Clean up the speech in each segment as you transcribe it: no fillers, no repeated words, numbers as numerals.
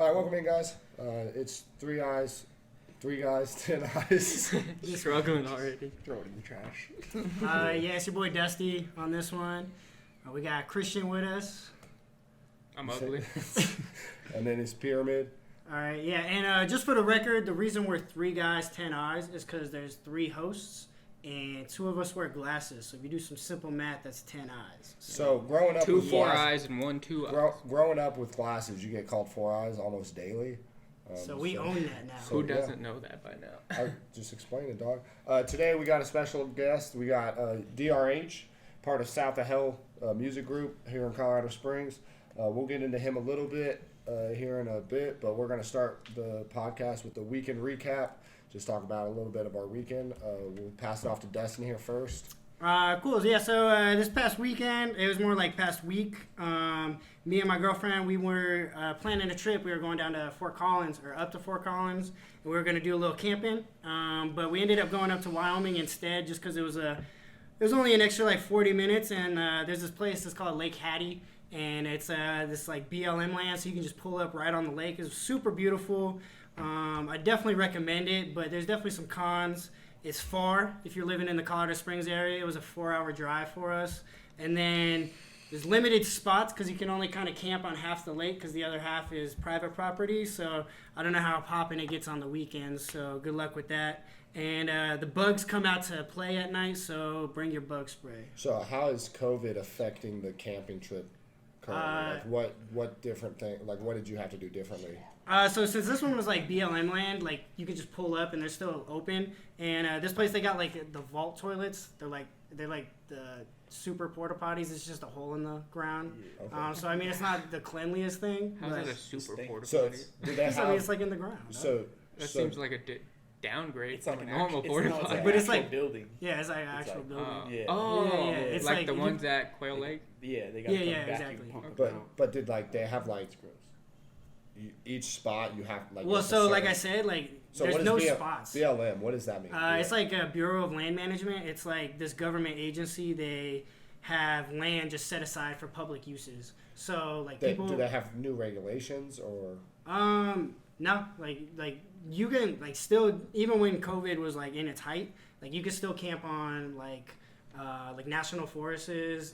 All right, welcome in, guys. It's three guys, 10 eyes. You're struggling already. Throw it in the trash. Yeah, it's your boy Dusty on this one. We got Christian with us. I'm ugly. And then it's Pyramid. All right, yeah, and just for the record, the reason we're three guys, 10 eyes is because there's three hosts, and two of us wear glasses. So if you do some simple math, that's 10 eyes. So growing up Two with four glasses, eyes and one two eyes. growing up with glasses, you get called four eyes almost daily. So we own that now. So- Who doesn't know that by now? I just explained it, dog. Today we got a special guest. We got DRH, part of SouthOfHell music group here in Colorado Springs. We'll get into him a little bit here in a bit, but we're going to start the podcast with the weekend recap. Just talk about a little bit of our weekend. We'll pass it off to Dustin here first. Cool. Yeah, so this past weekend, it was more like past week. Me and my girlfriend, we were planning a trip. We were going down to Fort Collins, or up to Fort Collins, and we were going to do a little camping. But we ended up going up to Wyoming instead just because it was only an extra like 40 minutes. And there's this place that's called Lake Hattie, and it's this like BLM land, so you can just pull up right on the lake. It's super beautiful. I definitely recommend it, but there's definitely some cons. It's far if you're living in the Colorado Springs area. It was a 4-hour drive for us. And then there's limited spots because you can only kind of camp on half the lake because the other half is private property. So I don't know how popping it gets on the weekends. So good luck with that. And the bugs come out to play at night, so bring your bug spray. So how is COVID affecting the camping trip currently? Like what different thing? Like what did you have to do differently? So since this one was like BLM land, like you could just pull up and they're still open. And this place they got like the vault toilets. They're like the super porta potties. It's just a hole in the ground. Okay. So I mean it's not the cleanliest thing. How's but that a super porta So potty? do they I have? mean it's like in the ground. No? So That so seems like a downgrade. It's Like on a an normal actual, porta it's potty. an But it's actual like- building. Yeah, it's like an actual like- building. Yeah. Oh, Yeah, yeah, it's like like the you ones at Quail Lake. Yeah, they got Yeah, the yeah, vacuum exactly. pump but out. but did like they have like each spot you have like? Well, it's a so like certain- I said, like So there's what is no BL spots. BLM, what does that mean? It's like a Bureau of Land Management. It's like this government agency. They have land just set aside for public uses. So like people. Do they have new regulations or? No, like you can like still even when COVID was like in its height, like you could still camp on like national forests.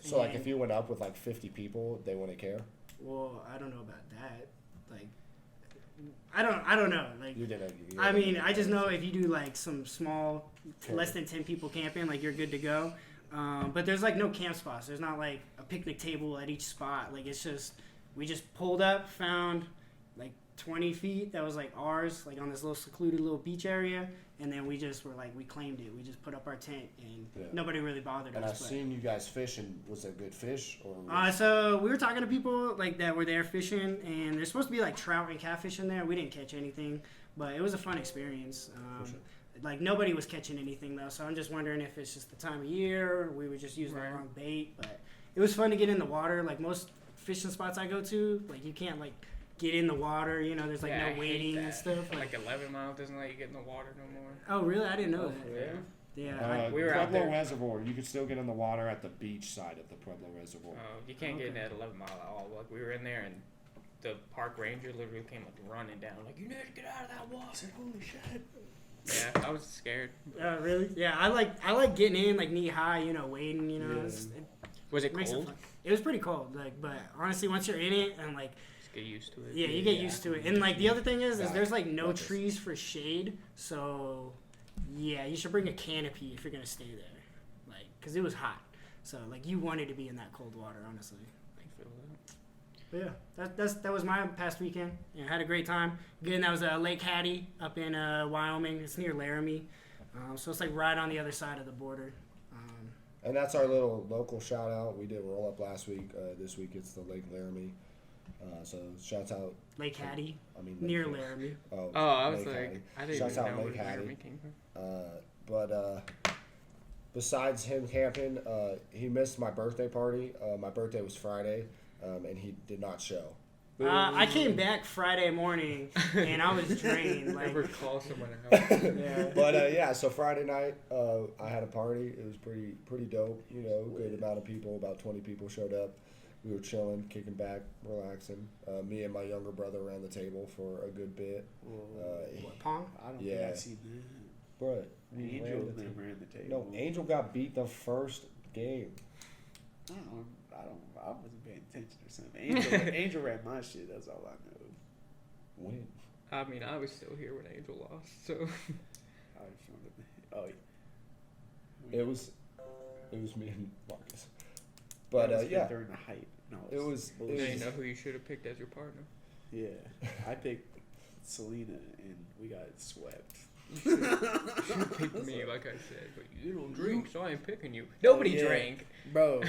So like if you went up with like 50 people, they wouldn't care. Well, I don't know about that. Like, I don't know. Like, You didn't. I mean, I just know if you do like some small, less than 10 people camping, like you're good to go. But there's like no camp spots. There's not like a picnic table at each spot. Like it's just we just pulled up, found like 20 feet that was like ours, like on this little secluded little beach area, and then we just were like we claimed it. We just put up our tent, and nobody really bothered And us. I've seen you guys fishing. Was it good fish or? So we were talking to people like that were there fishing, and there's supposed to be like trout and catfish in there. We didn't catch anything, but it was a fun experience. Sure. Like nobody was catching anything though, so I'm just wondering if it's just the time of year, or we were just using the wrong bait. But it was fun to get in the water. Like most fishing spots I go to, like you can't like get in the water. You know, there's like Yeah, I no hate wading and that. stuff. Like 11 Mile doesn't let you get in the water no more. Oh really? I didn't know Yeah. that. Yeah. we were out Pueblo there. Reservoir. You could still get in the water at the beach side of the Pueblo Reservoir. You can't get in Okay. at 11 Mile at all. Like we were in there and the park ranger literally came like running down, like you need to get out of that water. I said, holy shit. Yeah, I was scared. Really? Yeah. I like getting in like knee high. You know, wading. You know. Yeah. Was it Makes it cold? fun. It was pretty cold, like, but honestly, once you're in it, and like, Just get used to it. yeah, you get used to it. And like, the other thing is there's like no Breakfast. trees for shade, so yeah, you should bring a canopy if you're gonna stay there, like, cause it was hot, so like you wanted to be in that cold water, honestly. I feel that. But yeah, that was my past weekend. Yeah, I had a great time. Again, that was Lake Hattie up in Wyoming. It's near Laramie, so it's like right on the other side of the border. And that's our little local shout out. We did roll up last week. This week it's the Lake Laramie. So shouts out. Lake Hattie, I mean near Lake- Laramie. Oh, I was Lake like, Hattie. I didn't Shouts even out know Lake where Hattie. Laramie came from. But besides him camping, he missed my birthday party. My birthday was Friday, and he did not show. I came back Friday morning and I was drained. Like, Never call someone out. yeah. But yeah, so Friday night I had a party. It was pretty dope. You know, good amount of people. About 20 people showed up. we were chilling, kicking back, relaxing. Me and my younger brother ran the table for a good bit. What, Pong? I don't Yeah. think I seen that. But Angel ran the table. No, Angel got beat the first game. I wasn't paying attention or something. Angel ran my shit. That's all I know. When? I mean, I was still here when Angel lost, so. Oh, It was me and Marcus. But yeah, during the hype. No, it was. Now you know who you should have picked as your partner. Yeah, I picked Selena and we got swept. You should have picked me, like I said, but you don't drink, so I ain't picking you. Nobody yeah. drank. Bro,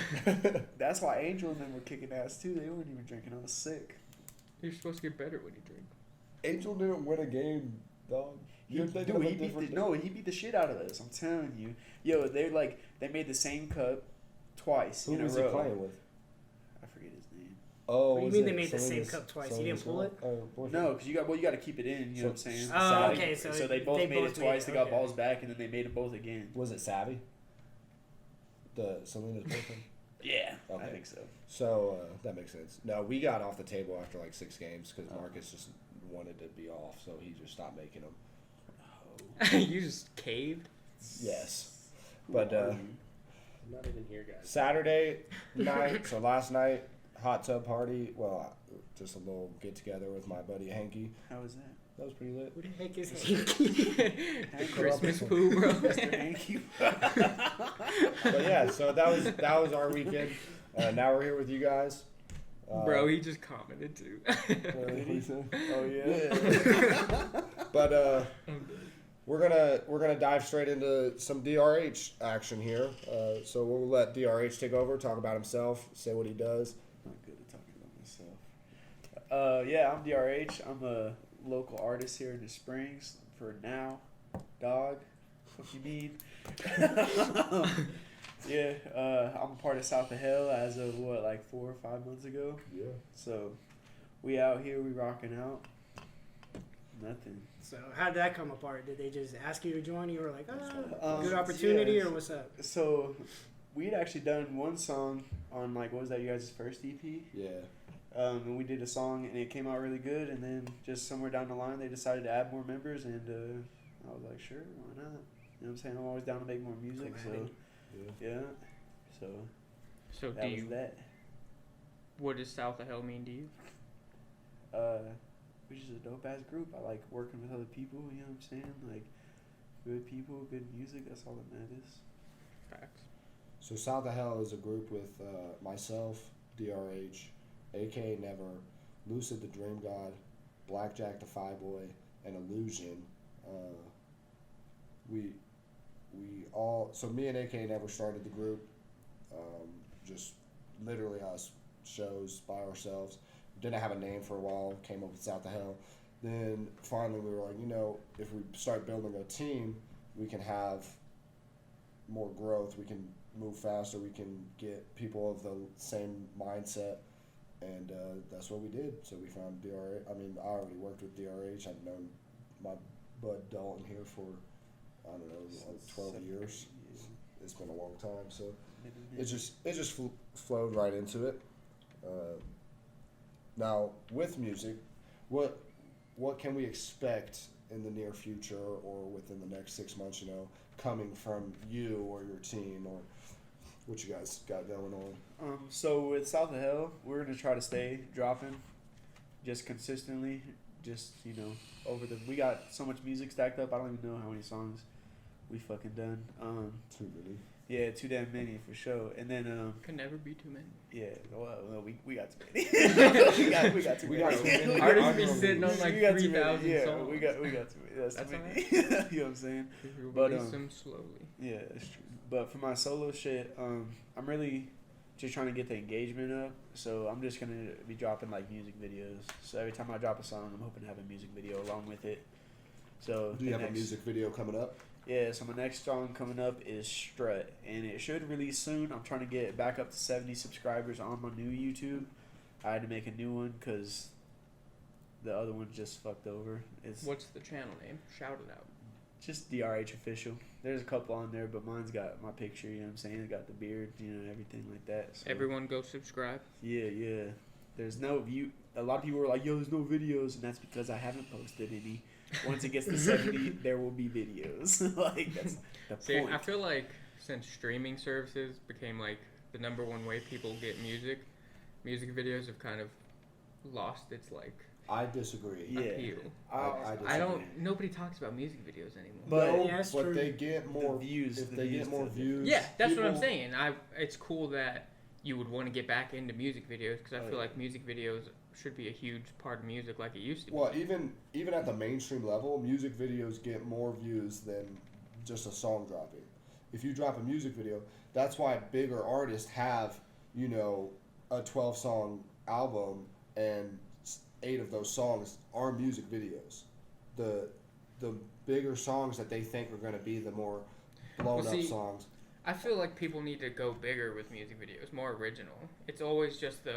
that's why Angel and them were kicking ass too. They weren't even drinking. I was sick. You're supposed to get better when you drink. Angel didn't win a game, dog. He beat the shit out of us. I'm telling you. Yo, they made the same cup twice Who in was a row. he playing with? I forget his name. Oh, What do you was mean it they made the same Selena's- cup twice? You Selena's didn't pull it? boyfriend? No, because you got to keep it in. You know what I'm saying? Oh, okay, so they both they made both it twice. made it, They got okay. balls back, and then they made them both again. Was it Savvy? The Selena's boyfriend? Yeah, Okay. I think so. So that makes sense. No, we got off the table after like 6 games because Marcus just wanted to be off, so he just stopped making them. You just caved. Yes, but I'm not even here, guys. Saturday night, so last night, hot tub party. Well, just a little get together with my buddy Hanky. How was that? That was pretty lit. Who the heck is he? Christmas poo, bro. Mr. Hanky. But yeah, so that was our weekend. Now we're here with you guys. Bro, he just commented too. Oh yeah. But we're gonna dive straight into some DRH action here. So we'll let DRH take over, talk about himself, say what he does. I'm not good at talking about myself. Yeah, I'm DRH. I'm a local artist here in the Springs for now. Dog. What you mean? Yeah, I'm a part of SouthOfHell as of like 4 or 5 months ago. Yeah. So we out here, we rocking out. Nothing. So how did that come apart? Did they just ask you to join? You were like, Um, good opportunity, yeah. or what's up? So we'd actually done one song on like, what was that, you guys' first EP? Yeah. And we did a song and it came out really good, and then just somewhere down the line they decided to add more members, and I was like, sure, why not? You know what I'm saying? I'm always down to make more music, so yeah. So So that do was you? that. What does South of Hell mean to you? We're just a dope ass group. I like working with other people, you know what I'm saying? Like good people, good music, that's all that matters. Facts. So South of Hell is a group with myself, DRH, AK Never, Lucid the Dream God, Blackjack the Fi Boy, and Illusion. So me and AK Never started the group. Just literally us, shows by ourselves. Didn't have a name for a while. Came up with South of Hell. Then finally we were like, if we start building a team, we can have more growth. We can move faster. We can get people of the same mindset, and that's what we did. So we found DRH. I mean, I already worked with DRH. I've known my bud Dalton here for, I don't know, like 12 years. It's been a long time, so it just flowed right into it. Now with music, what can we expect in the near future or within the next 6 months? Coming from you or your team, or what you guys got going on? So with South of Hell, we're gonna try to stay dropping, just consistently. Just we got so much music stacked up. I don't even know how many songs we fucking done. Too many. Yeah, too damn many for sure. And then Can never be too many. yeah, well we got too many. we got too We many. got too many. Artists be sitting on like We got too 3,000 many. Yeah, songs. we got too many. That's That's too many. You know what I'm saying? We'll But, release them slowly. Yeah, it's true. But for my solo shit, I'm really just trying to get the engagement up. So I'm just gonna be dropping like music videos. So every time I drop a song, I'm hoping to have a music video along with it. So Do you have a music video coming up? Yeah, so my next song coming up is Strut, and it should release soon. I'm trying to get back up to 70 subscribers on my new YouTube. I had to make a new one because the other one just fucked over. What's the channel name? Shout it out. Just DRH official. There's a couple on there, but mine's got my picture. You know what I'm saying? It got the beard. You know, everything like that. So. Everyone go subscribe. Yeah. There's no view. A lot of people were like, "Yo, there's no videos," and that's because I haven't posted any. Once it gets to 70, there will be videos. Like that's the See, point. I feel like since streaming services became like the number one way people get music videos have kind of lost its like I disagree. Yeah. appeal. I disagree. I don't. Nobody talks about music videos anymore. But- no, Yeah, that's but true. they get more views. If The they views get more to the- views, Yeah, that's what I'm people- saying. It's cool that you would want to get back into music videos because I Oh, feel yeah. like music videos should be a huge part of music like it used to be. Well, even at the mainstream level, music videos get more views than just a song dropping. If you drop a music video, that's why bigger artists have, you know, a 12-song album and 8 of those songs are music videos. The bigger songs that they think are going to be the more blown Well, up see, songs. I feel like people need to go bigger with music videos, more original. It's always just the,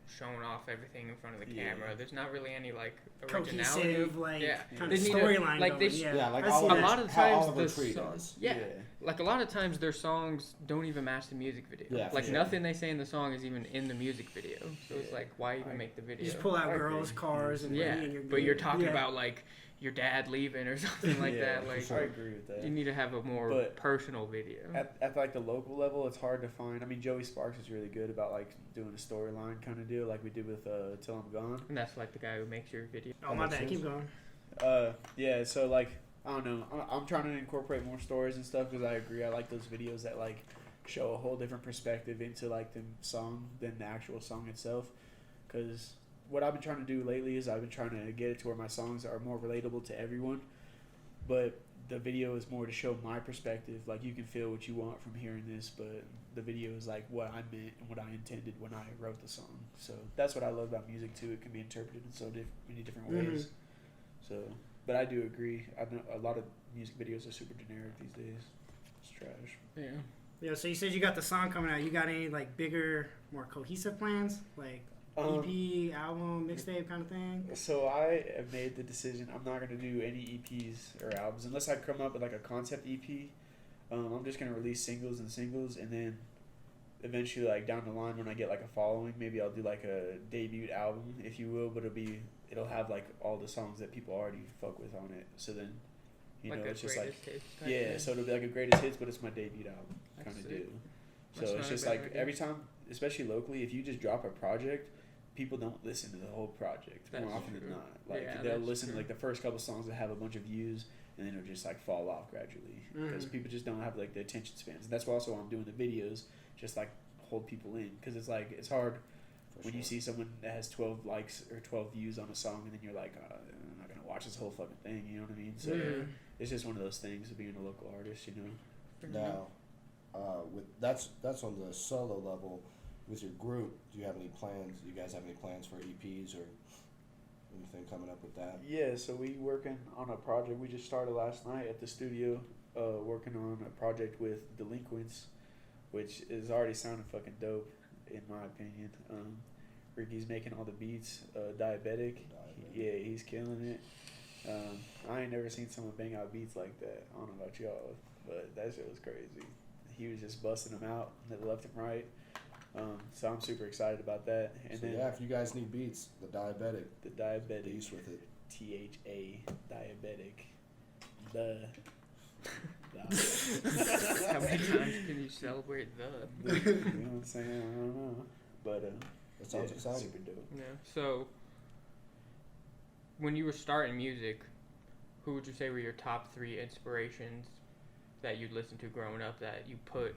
showing off everything in front of the Yeah. camera. There's not really any like originality. Cohesive, like Yeah. kind They of need to- storyline like, going. they Yeah, like I see Oliver, a that. lot of how times Oliver the Tree song- does. Yeah. Like a lot of times their songs don't even match the music video. Yeah, for like sure. nothing they say in the song is even in the music video. So it's Yeah. like why even make the video? You just pull out I girls, agree. cars, and Yeah, money, and you're but you're good. talking Yeah. about like your dad leaving or something like Yeah, that. Like I agree with that. you need to have a more But personal video. At like the local level, it's hard to find. I mean, Joey Sparks is really good about like doing a storyline kind of deal, like we did with Till I'm Gone. And that's like the guy who makes your video. Oh my bad, keep going. Yeah. So like, I don't know. I'm trying to incorporate more stories and stuff because I agree. I like those videos that like show a whole different perspective into like the song than the actual song itself. Because what I've been trying to do lately is I've been trying to get it to where my songs are more relatable to everyone, but the video is more to show my perspective. Like you can feel what you want from hearing this, but the video is like what I meant and what I intended when I wrote the song. So that's what I love about music too. It can be interpreted in so many different ways. So, but I do agree. I know a lot of music videos are super generic these days. It's trash. Yeah. Yeah, so you said you got the song coming out. You got any like bigger, more cohesive plans, like EP, album, mixtape kind of thing? So I have made the decision. I'm not gonna do any EPs or albums unless I come up with like a concept EP. I'm just gonna release singles, and then eventually, like down the line, when I get like a following, maybe I'll do like a debut album, if you will. But it'll have like all the songs that people already fuck with on it. So then, like it's just like greatest hits type yeah. thing. So it'll be like a greatest hits, but it's my debut album kind That's of sick. deal. That's So not it's a just bad like idea. every time, especially locally, if you just drop a project, people don't listen to the whole project That's more often true. than not. Like Yeah, they'll that's listen true. to like the first couple songs that have a bunch of views, and then it'll just like fall off gradually because people just don't have like the attention spans. And that's why also I'm doing the videos, just like hold people in, because it's like it's hard when you see someone that has 12 likes or 12 views on a song, and then you're like, I'm not gonna watch this whole fucking thing. You know what I mean? So it's just one of those things of being a local artist, you know. Now, with that's on the solo level. With your group, do you have any plans? Do you guys have any plans for EPs or anything coming up with that? Yeah, so we working on a project. We just started last night at the studio, working on a project with Delinquents, which is already sounding fucking dope, in my opinion. Ricky's making all the beats. Diabetic. Yeah, he's killing it. I ain't never seen someone bang out beats like that. I don't know about y'all, but that shit was crazy. He was just busting them out left and right. So I'm super excited about that. And So then yeah, if you guys need beats, the diabetic, the Diabetic. beast with it. THA Diabetic. The. How many times can you celebrate the? You know what I'm saying? I don't know. But That sounds yeah, exciting. super dope. Yeah. So, when you were starting music, who would you say were your top 3 inspirations that you'd listen to growing up that you put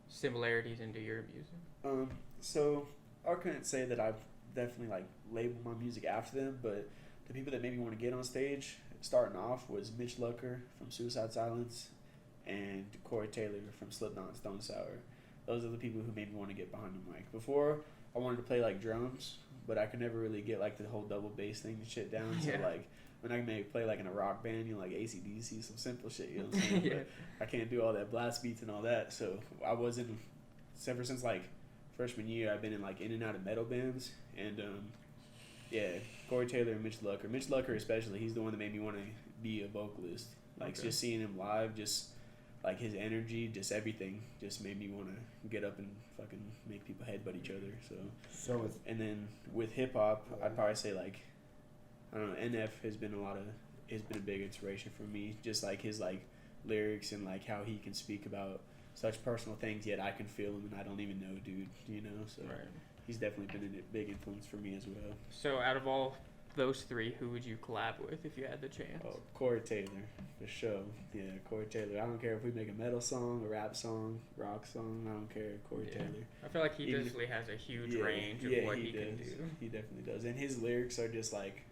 similarities into your music? So I couldn't say that I've definitely like labeled my music after them, but the people that made me want to get on stage starting off was Mitch Lucker from Suicide Silence and Corey Taylor from Slipknot and Stone Sour. Those are the people who made me want to get behind the mic. Before, I wanted to play like drums, but I could never really get like the whole double bass thing and shit down. So Yeah. like when I may play like in a rock band, you know, like AC/DC, some simple shit, you know what I'm saying? Yeah. But I can't do all that blast beats and all that. So I wasn't, ever since like freshman year, I've been in and out of metal bands, and yeah, Corey Taylor and Mitch Lucker. Mitch Lucker especially, he's the one that made me want to be a vocalist. Like just seeing him live, just like his energy, just everything, just made me want to get up and fucking make people headbutt each other. So with and then with hip hop, I'd probably say like I don't know, NF has been a big inspiration for me. Just like his like lyrics and like how he can speak about such personal things, yet I can feel him and I don't even know, dude. You know, so he's definitely been a big influence for me as well. So out of all those three, who would you collab with if you had the chance? Oh, Corey Taylor, for sure. Yeah, Corey Taylor. I don't care if we make a metal song, a rap song, rock song. I don't care. Corey Taylor. I feel like he definitely has a huge range of what he can do. He definitely does. And his lyrics are just like,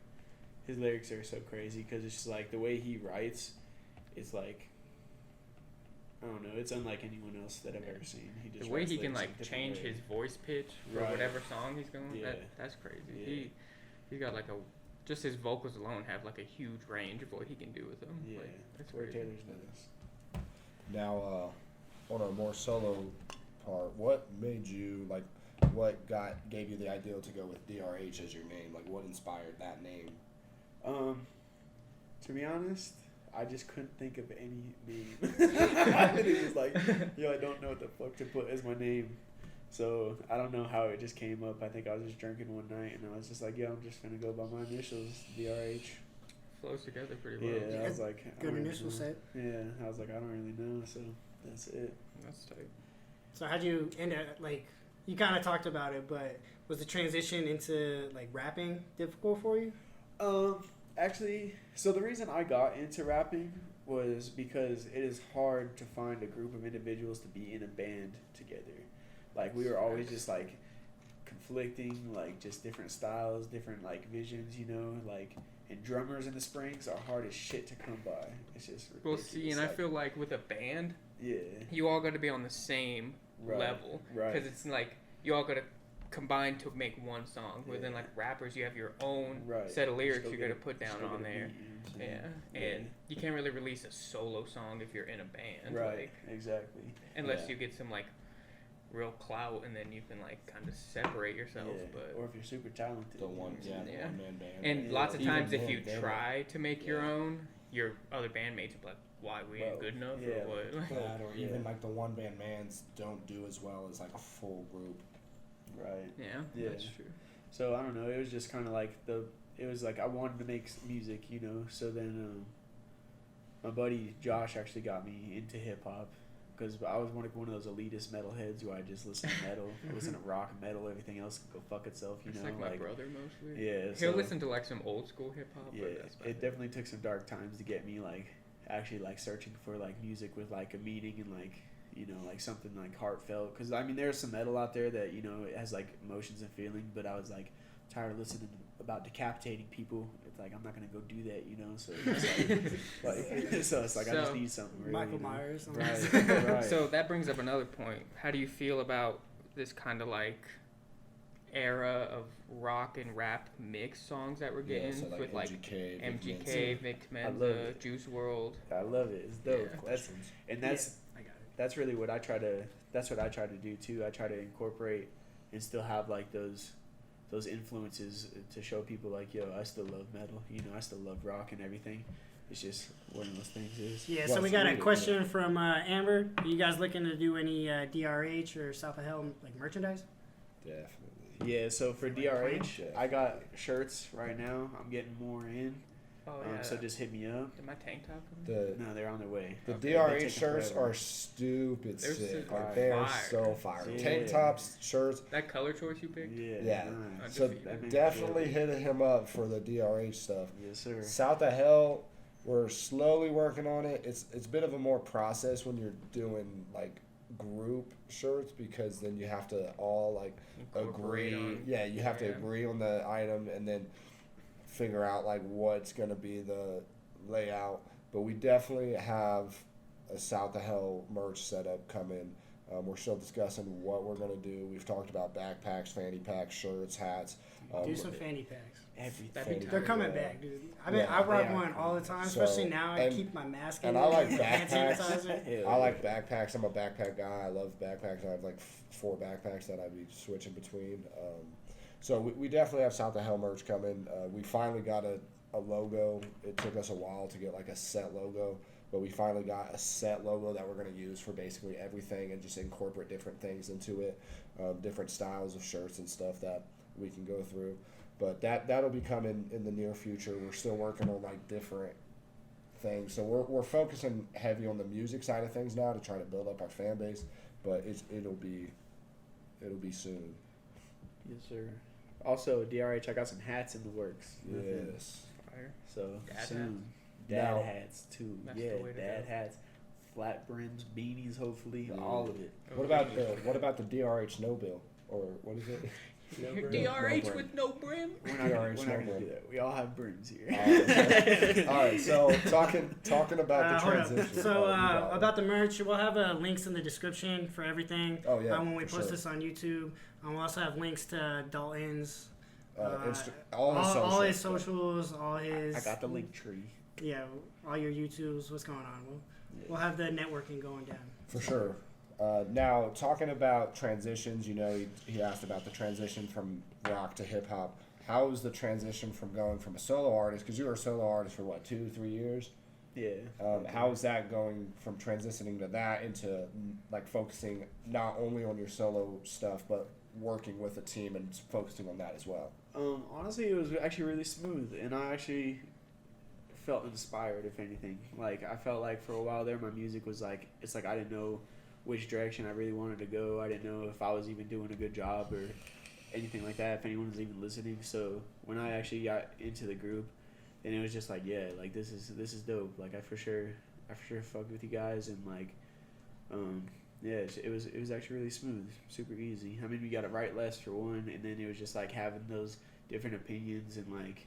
his lyrics are so crazy because it's just like the way he writes, it's like, I don't know, it's unlike anyone else that I've ever seen. He just the way writes he can lyrics like in a change different his voice pitch for whatever song he's going. Yeah. That's crazy. Yeah. He's got like just his vocals alone have like a huge range of what he can do with them. Yeah, like, that's Corey crazy. Taylor's nuts. now on a more solo part, what made you like? What gave you the idea to go with DRH as your name? Like, what inspired that name? To be honest, I just couldn't think of any name. It was like, I don't know what the fuck to put as my name. So I don't know how it just came up. I think I was just drinking one night and I was just like, I'm just gonna go by my initials, DRH. Flows together pretty well. Yeah, I was like, I Good don't initial know. set. Yeah, I was like, I don't really know, so that's it. That's tight. So how'd you end up, like, you kind of talked about it, but was the transition into, like, rapping difficult for you? Actually, so the reason I got into rapping was because it is hard to find a group of individuals to be in a band together. Like, we were always just, like, conflicting, like, just different styles, different, like, visions, like, and drummers in the Springs are hard as shit to come by. It's just ridiculous. Well, see, and I feel like with a band, yeah, you all got to be on the same level. right. Because it's like, you all got to combine to make one song. Within, like, rappers, you have your own set of lyrics you got to put down on there. And you can't really release a solo song if you're in a band. Right, like, exactly. Unless you get some, like, real clout, and then you can like kind of separate yourself. But or if you're super talented, The one man band. and lots of Even times if then, you they try to make your own, your other bandmates will be like, why, we ain't good enough or what? That, or even like the one band bands don't do as well as like a full group. right? Yeah, that's true. So I don't know. It was just kind of like it was like I wanted to make music, So then my buddy Josh actually got me into hip hop. Because I was one of those elitist metalheads where I just listen to metal. I listen to rock, metal, everything else can go fuck itself, It's like my brother mostly. Yeah. He'll listen to like some old school hip hop. Yeah, it definitely took some dark times to get me like actually like searching for like music with like a meaning and like like something like heartfelt. Because I mean, there's some metal out there that it has like emotions and feeling, but I was like tired of listening about decapitating people. It's like I'm not gonna go do that, So it's like I just need something. Really, Michael Myers. Right. So that brings up another point. How do you feel about this kind of like era of rock and rap mix songs that we're getting with like MGK, Vic Mensa, Juice WRLD? I love it. It's dope. Yeah. That's really what I try to. That's what I try to do too. I try to incorporate and still have like those influences to show people like, I still love metal. I still love rock and everything. It's just one of those things is. Yeah, so we got a question from Amber. Are you guys looking to do any DRH or SouthOfHell like merchandise? Definitely. Yeah, so for DRH, I got shirts right now. I'm getting more in. Oh yeah. So just hit me up. Did my tank top come? No, they're on their way. The DRH shirts are stupid sick. Like, they are so fire. Yeah. Tank tops, shirts. That color choice you picked? Yeah. Nice. So definitely hit him up for the DRH stuff. Yes, sir. SouthOfHell, we're slowly working on it. It's a bit of a more process when you're doing like group shirts because then you have to all like agree. Yeah, you have to agree on the item and then figure out like what's going to be the layout. But we definitely have a SouthOfHell merch setup coming. We're still discussing what we're going to do. We've talked about backpacks, fanny packs, shirts, hats. Do some fanny packs. Everything. They're coming back, dude. I rock one all the time, especially now. I keep my mask in. And I like hand backpacks. sanitizer. I like backpacks. I'm a backpack guy. I love backpacks. I have like 4 backpacks that I'd be switching between. So we definitely have South of Hell merch coming. We finally got a logo. It took us a while to get like a set logo, but we finally got a set logo that we're going to use for basically everything and just incorporate different things into it, different styles of shirts and stuff that we can go through. But that'll be coming in the near future. We're still working on like different things. So we're focusing heavy on the music side of things now to try to build up our fan base, but it'll be soon. Yes, sir. Also, DRH, I got some hats in the works. Yes. Fire. So Dad soon. hats? Dad Now- hats too. That's Yeah, the way to dad go. hats, flat brims, beanies, hopefully, Yeah. all of it. What about the DRH no bill, or what is it? DRH brim. with no brim. We're not, DRH we're not no gonna brim. do that. We all have brims here. All right. So talking about the Hold up. transition. So you got it. about the merch, we'll have links in the description for everything. Oh, yeah, when we for post sure. this on YouTube, we'll also have links to Dalton's, all his socials, all his. I got the link tree. Yeah, all your YouTubes. What's going on? We'll have the networking going down. For sure. Now, talking about transitions, he asked about the transition from rock to hip hop. How was the transition from going from a solo artist, because you were a solo artist for what, 2-3 years? Yeah. How is that going from transitioning to that into like focusing not only on your solo stuff, but working with a team and focusing on that as well? Honestly, it was actually really smooth, and I actually felt inspired, if anything. Like, I felt like for a while there, my music was like, it's like I didn't know which direction I really wanted to go. I didn't know if I was even doing a good job or anything like that, if anyone was even listening. So when I actually got into the group, then it was just like, yeah, like this is dope. Like I for sure fuck with you guys, and like, yeah, it was actually really smooth, super easy. I mean, we got to write less for one, and then it was just like having those different opinions and like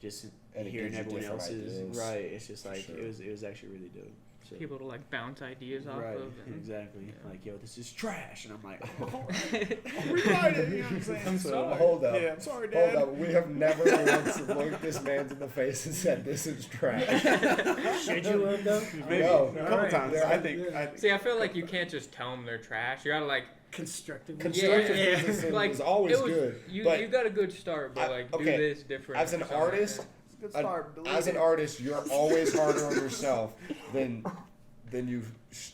just And it hearing gives you everyone different else's ideas. Right. It's just For like sure. it was actually really dope. So, People to like bounce ideas off right, of. And, exactly. yeah. Like, yo, this is trash, and I'm like, I'll rewrite it. You know what I'm saying? I'm So, sorry. Hold up. Yeah, I'm sorry, Hold Dad. up. We have never once looked this man in the face and said, this is trash. Should you have though? Maybe No. a couple Alright. times. Yeah, I think. yeah. See, I feel like you can't just tell them they're trash. You gotta like Constructive. Constructive Yeah, yeah. criticism Like, is always it was- good. you but you got a good start, but I- like okay, do this different. as an or something like artist, that. Good start. Believe as an it. artist, you're always harder on yourself than you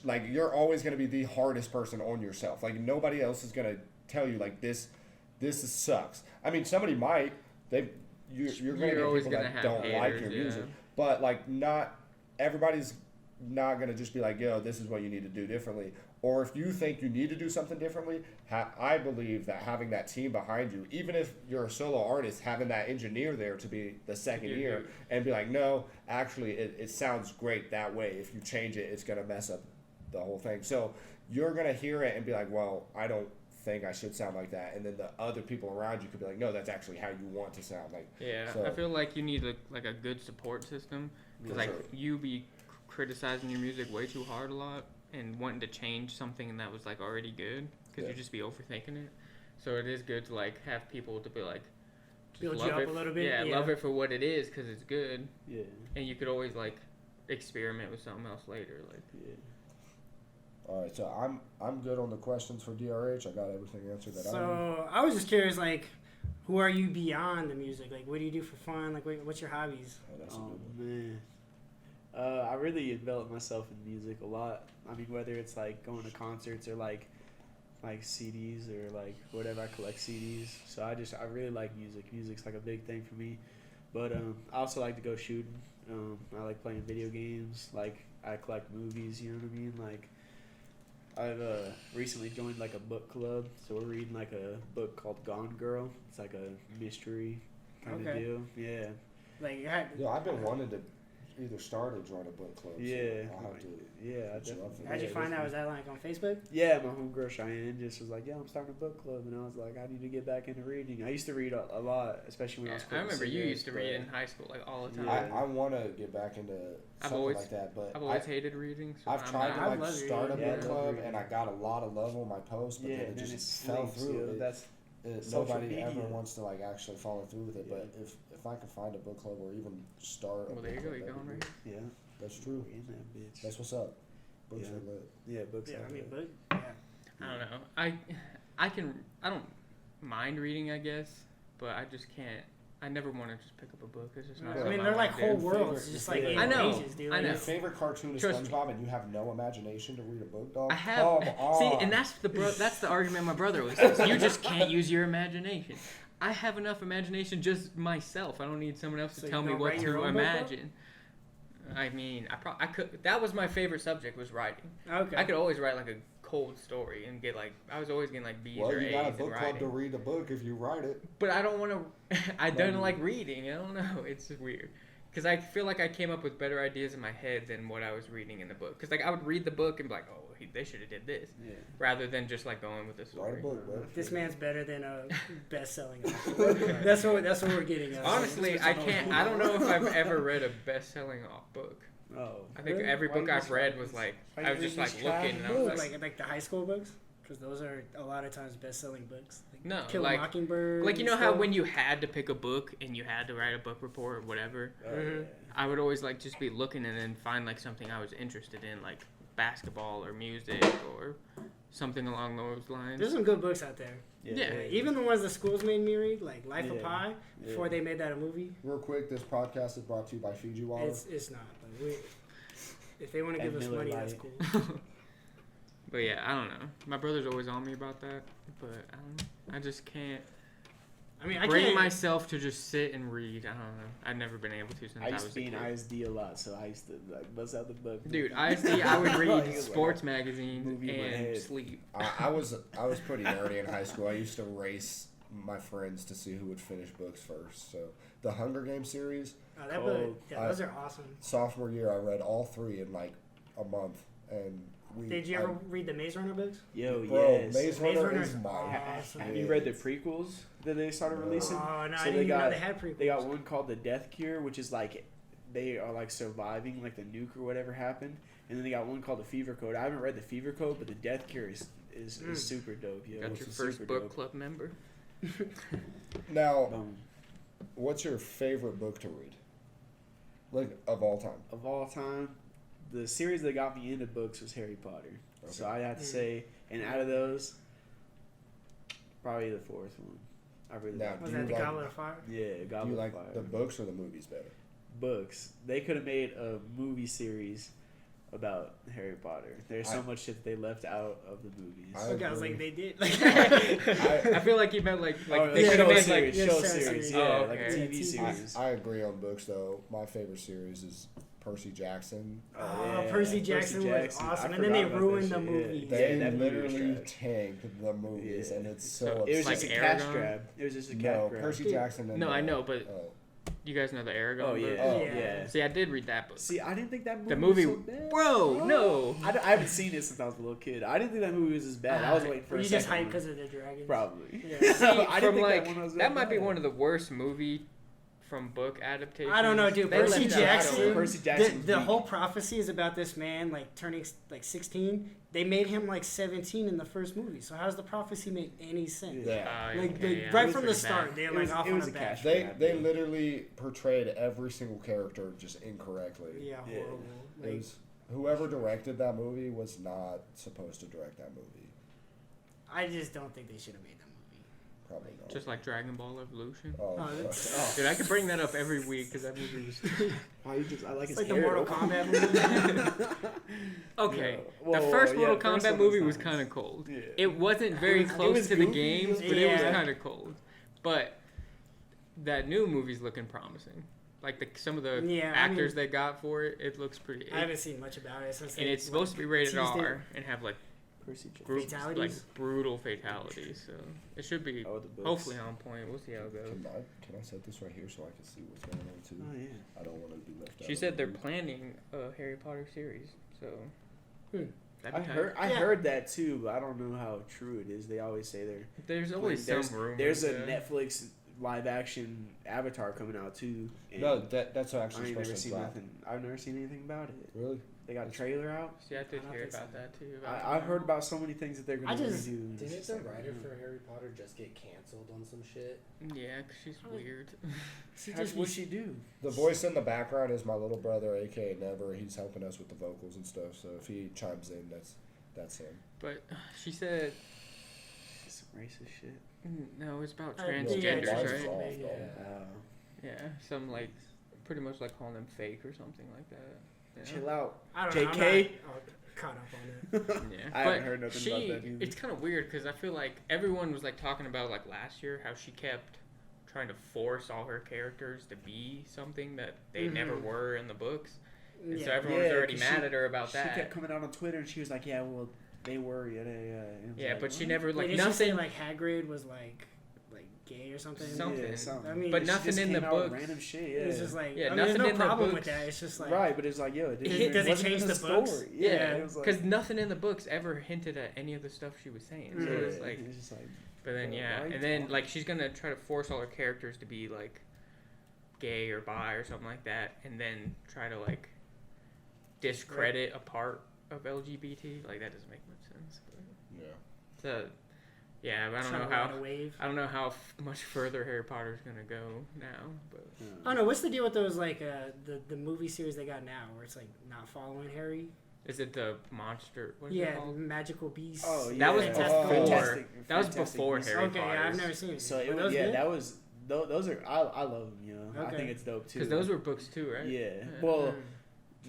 like. You're always going to be the hardest person on yourself. Like nobody else is going to tell you like this sucks. I mean, somebody might. You're going to You're get always people gonna that have don't like haters, your yeah. music, but like not everybody's not going to just be like, yo, this is what you need to do differently. Or if you think you need to do something differently, I believe that having that team behind you, even if you're a solo artist, having that engineer there to be the second Yeah, ear and be like, no, actually, it sounds great that way. If you change it, it's going to mess up the whole thing. So you're going to hear it and be like, well, I don't think I should sound like that. And then the other people around you could be like, no, that's actually how you want to sound. Like, Yeah, so- I feel like you need a good support system. Because Yeah. like you be criticizing your music way too hard a lot and wanting to change something that was like already good because Yeah. you just be overthinking it. So it is good to like have people to be like just Build you love up it a little bit, Yeah, yeah. love it for what it is because it's good, Yeah. and you could always like experiment with something else later. Like Yeah. all right, so I'm good on the questions for DRH. I got everything answered that I need. So I was just curious, like, who are you beyond the music? Like, what do you do for fun? Like, what's your hobbies? Oh, that's a Oh good one. man. I really envelop myself in music a lot. I mean, whether it's like going to concerts or like CDs or like whatever. I collect CDs, so I really like music. Music's like a big thing for me. But I also like to go shooting. I like playing video games. Like I collect movies. You know what I mean? Like I've recently joined like a book club, so we're reading like a book called Gone Girl. It's like a mystery kind of Okay. deal. Yeah. Like, Yeah, I've been wanting to either start or join a book club. Yeah, So I'll have to. yeah. I Hit you up definitely- for how'd you yeah, find out? definitely. Was that like on Facebook? Yeah, my homegirl Cheyenne just was like, "Yeah, I'm starting a book club," and I was like, "I need to get back into reading." I used to read a lot, especially when I was. I quitting remember you cigarettes, used to read in high school like all the time. Yeah. I want to get back into something always- like that, but I've always hated reading. So I've I'm tried not- to I like love start a reading. Yeah, I book love club, reading. and I got a lot of love on my posts, but Yeah, then and it then just it fell slinks, through. yo. That's social Nobody ever media. wants to like actually follow through with it. Yeah. But if I can find a book club or even start, Well, a there you book go. club, You're that'd going be right. good. yeah. That's true. We're in that bitch. That's what's up. Books Yeah. are lit. Yeah, books. Yeah, are I mean, good. but yeah. I don't know. I don't mind reading, I guess, but I just can't. I never want to just pick up a book. It's just not. I something mean, they're like wanna whole do. worlds. It's just like 8 I know. pages, dude. I know. Your favorite cartoon is Trust me. SpongeBob, and you have no imagination to read a book, dog? I have. Come on. See, and that's the argument my brother always says. You just can't use your imagination. I have enough imagination just myself. I don't need someone else So to you tell me don't what write your to own book, though? imagine. I mean, I could. That was my favorite subject, was writing. Okay. I could always write like a cold story and get like, I was always getting like B's Well, or you A's got a in book club writing. to read a book if you write it. But I don't want to. I don't like reading. I don't know. It's just weird. Because I feel like I came up with better ideas in my head than what I was reading in the book. Because like I would read the book and be like, oh, they should have did this, rather than just like going with the story. Write a book, bro. This man's better than a best-selling author. That's what we're getting at. Honestly, I can't. I don't know if I've ever read a best-selling book. Oh. I think Really? every Why book you I've just read like was this? like Why you I was just read like these looking and I Ooh, was like, like the high school books, because those are a lot of times best-selling books. Like no, Kill a like Mockingbird. like you know and how stuff. when you had to pick a book and you had to write a book report or whatever, I would always like just be looking and then find like something I was interested in, like basketball or music or something along those lines. There's some good books out there. Yeah. Even the ones the schools made me read, like Life of Yeah. Pi, before they made that a movie. Real quick, this podcast is brought to you by Fiji Water. It's not. Like, if they want to And give us Miller money, that's Lite. cool. But yeah, I don't know. My brother's always on me about that, but I don't know. I just can't I mean, I bring can't. myself to just sit and read. I don't know. I've never been able to since I I used was to a be in kid. ISD a lot, so I used to like bust out the book. Dude, ISD, I would He read was sports magazines movie in my and head. sleep. I was pretty nerdy in high school. I used to race my friends to see who would finish books first. So the Hunger Games series, Oh, that book, Cold. yeah, those are awesome. sophomore year, I read all 3 in like a month, and Did you ever read the Maze Runner books? Yo, Bro, yes. Maze Maze Runner Runner's is my awesome. Have you read the prequels that they started releasing? Oh, no, So I they didn't even know got- they had prequels. They got one called The Death Cure, which is like they are like surviving like the nuke or whatever happened, and then they got one called The Fever Code. I haven't read The Fever Code, but The Death Cure is super dope. Yo, Got it's your super first book dope. club member. Now, Boom. what's your favorite book to read? Like of all time? Of all time, the series that got me into books was Harry Potter. So I'd have to say, and out of those, probably the fourth one. I really Now, like. Was do that you the like- Goblet of Fire? Yeah, Do Goblet you of like Fire. the books or the movies better? Books. They could have made a movie series about Harry Potter. There's so much shit they left out of the movies. Okay, I was like, they did. I feel like you meant like Oh, they yeah, could show have made series, like yeah, show show series, series. yeah, Oh, like a okay. TV series. I agree on books though. My favorite series is Percy Jackson. Oh, Percy Jackson was awesome, I and then they forgot about ruined that the shit, movie. Yeah. They that movie was literally trash. tanked the movies, Yeah. and it's so So It was Like just a Aragon? cash grab. It was just a cash no grab. Percy Jackson. And No, I know, but oh. you guys know the Aragon Oh book? yeah, Oh. yeah. See, I did read that book. See, I didn't think that movie. The movie, was so bad. bro, no. I haven't seen it since I was a little kid. I didn't think that movie was as bad. I was waiting for Were a you just second hyped one. because of the dragons? Probably. Yeah. See, I didn't from think like that one was that might be bad. one of the worst movie from book adaptations. I don't know, dude. They Percy left out Jackson. so- Percy Jackson was The weak. whole prophecy is about this man like turning like 16. They made him like 17 in the first movie. So how's the prophecy make any sense? Yeah. Oh, Like okay, they, yeah. right It was from the pretty start, bad. they're It like was- off it on was a a bad. cash They grab, they yeah. literally portrayed every single character just incorrectly. Yeah, Yeah. horrible. It Like, was, whoever directed that movie was not supposed to direct that movie. I just don't think they should have made that movie. Probably not. Just like Dragon Ball Evolution. Oh, Oh, that's- Oh. Dude, I could bring that up every week because that movie was. I like It's his like the hair, Mortal though. Kombat movie. Okay, Yeah. the Whoa, first yeah, Mortal the first Kombat one movie was was nice. kind of cold. Yeah. It wasn't very It close was to the goofy. games, but it was Yeah. kind of cold. But that new movie's looking promising. Like some of the Yeah, I actors mean- they got for it, it looks pretty. I haven't seen much about it since. and they, it's supposed to be rated teased it. R and have like Percy Jackson. groups, like Fatalities? brutal fatalities. So it should be Oh, the books. hopefully on point. We'll see how it goes. Can I set this right here so I can see what's going on too? Oh yeah. I don't want to be left out. She of said the they're loop. planning a Harry Potter series, so Hmm. that'd be tight. I Yeah. heard that too, but I don't know how true it is. They always say they're There's always there's, some rumors. there's a yeah. Netflix live action Avatar coming out too. And No, that's I actually ain't never supposed to seen drop. nothing. I've never seen anything about it. Really? They got a trailer out. See, I did I don't hear think so. about that too. I heard about so many things that they're I gonna just- do. and it's Didn't just the like, writer mm. for Harry Potter just get canceled on some shit? Yeah, 'cause she's weird. She How- just what'd be- she do? The voice in the background is my little brother, aka Never. He's helping us with the vocals and stuff. So if he chimes in, that's him. But she said Some racist shit. No, it's about Yeah, transgenders, Lies right? off, Yeah. though. Yeah, some like pretty much like calling them fake or something like that. Yeah. Chill out. I don't know. JK. I'm not caught up on it. Yeah, I but haven't heard nothing about that either. It's kind of weird because I feel like everyone was like talking about like last year how she kept trying to force all her characters to be something that they never were in the books, and so everyone was already mad at her about that. She kept coming out on Twitter and she was like, "Yeah, well, they were, yeah." Yeah, like, but she what? never like Did nothing. she say like Hagrid was like gay or something? Something. Yeah, something. I mean, But She nothing just in the came out with books. Random shit. Yeah. It's just like Yeah, I mean, nothing there's no in the problem with books. that. It's just like Right, but it's like, yo, it didn't, Does it wasn't change in the books? story. Yeah. It was like, Because nothing in the books ever hinted at any of the stuff she was saying. So Mhm. it's like, it's just like, but then why yeah, are you and then talking? like she's gonna try to force all her characters to be like gay or bi or something like that, and then try to like discredit a part of LGBT. Like that doesn't make much sense. But, Yeah. so yeah, but I don't trying know to ride how. a wave. I don't know how much further Harry Potter's gonna go now, but I don't know. What's the deal with those like the movie series they got now, where it's like not following Harry? is it the monster? What is it Yeah, called? magical beasts. Oh, yeah. That was Fantastic before. Fantastic- That was Fantastic before Beasts. Harry Okay, yeah, I've Potter's. never seen it. So it Were was, those yeah, good? that was those are I love them. You know, I Okay. think it's dope too. Because those were books too, right? Yeah. Yeah. Well,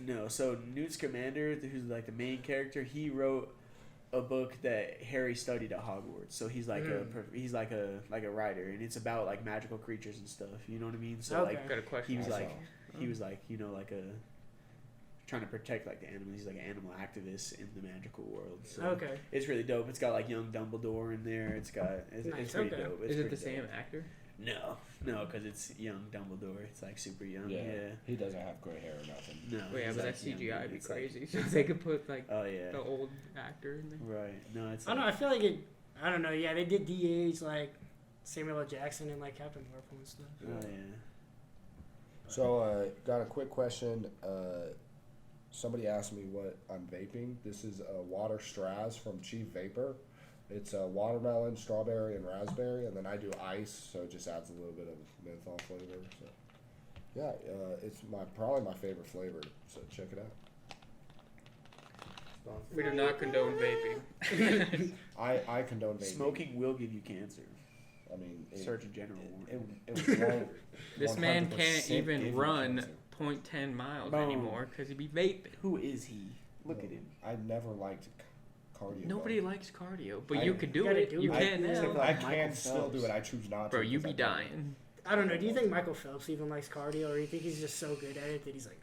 no. So Newt Scamander, who's like the main character, he wrote a book that Harry studied at Hogwarts. So he's like he's like a writer, and it's about like magical creatures and stuff. You know what I mean? So Okay. like Got a question. he was I like saw. he was like you know like a trying to protect like the animals. He's like an animal activist in the magical world. So Okay. it's really dope. It's got like young Dumbledore in there. It's Nice, pretty okay. dope. It's Is it pretty the same dope. actor? No, because it's young Dumbledore. It's like super young. Yeah. Yeah. He doesn't have gray hair or nothing. No. Oh yeah, he's, but like, that young, CGI would be it's like- crazy. So they could put like Oh yeah. the old actor in there. Right. No, it's. I don't know. I feel like it. I don't know. Yeah, they did DH like Samuel L. Jackson and like Captain Marvel and stuff. Oh yeah. So, got a quick question. Somebody asked me what I'm vaping. This is Water Straws from Chief Vapor. It's watermelon, strawberry, and raspberry, and then I do ice, so it just adds a little bit of menthol flavor. So, yeah, it's probably my favorite flavor. So check it out. We do not condone vaping. I condone vaping. Smoking will give you cancer. I mean, Surgeon General. it won't. This man 100% can't give even you run cancer. 0.10 miles Boom. anymore because he be vaping. Who is he? Look at him. I never liked cardio. Nobody though. likes cardio, but I- you could do gotta it. do You it. can It's now. like I Michael can still Phelps. do it. I choose not to. Bro, you because be I don't. dying. I don't know. Do you think Michael Phelps even likes cardio, or do you think he's just so good at it that he's like,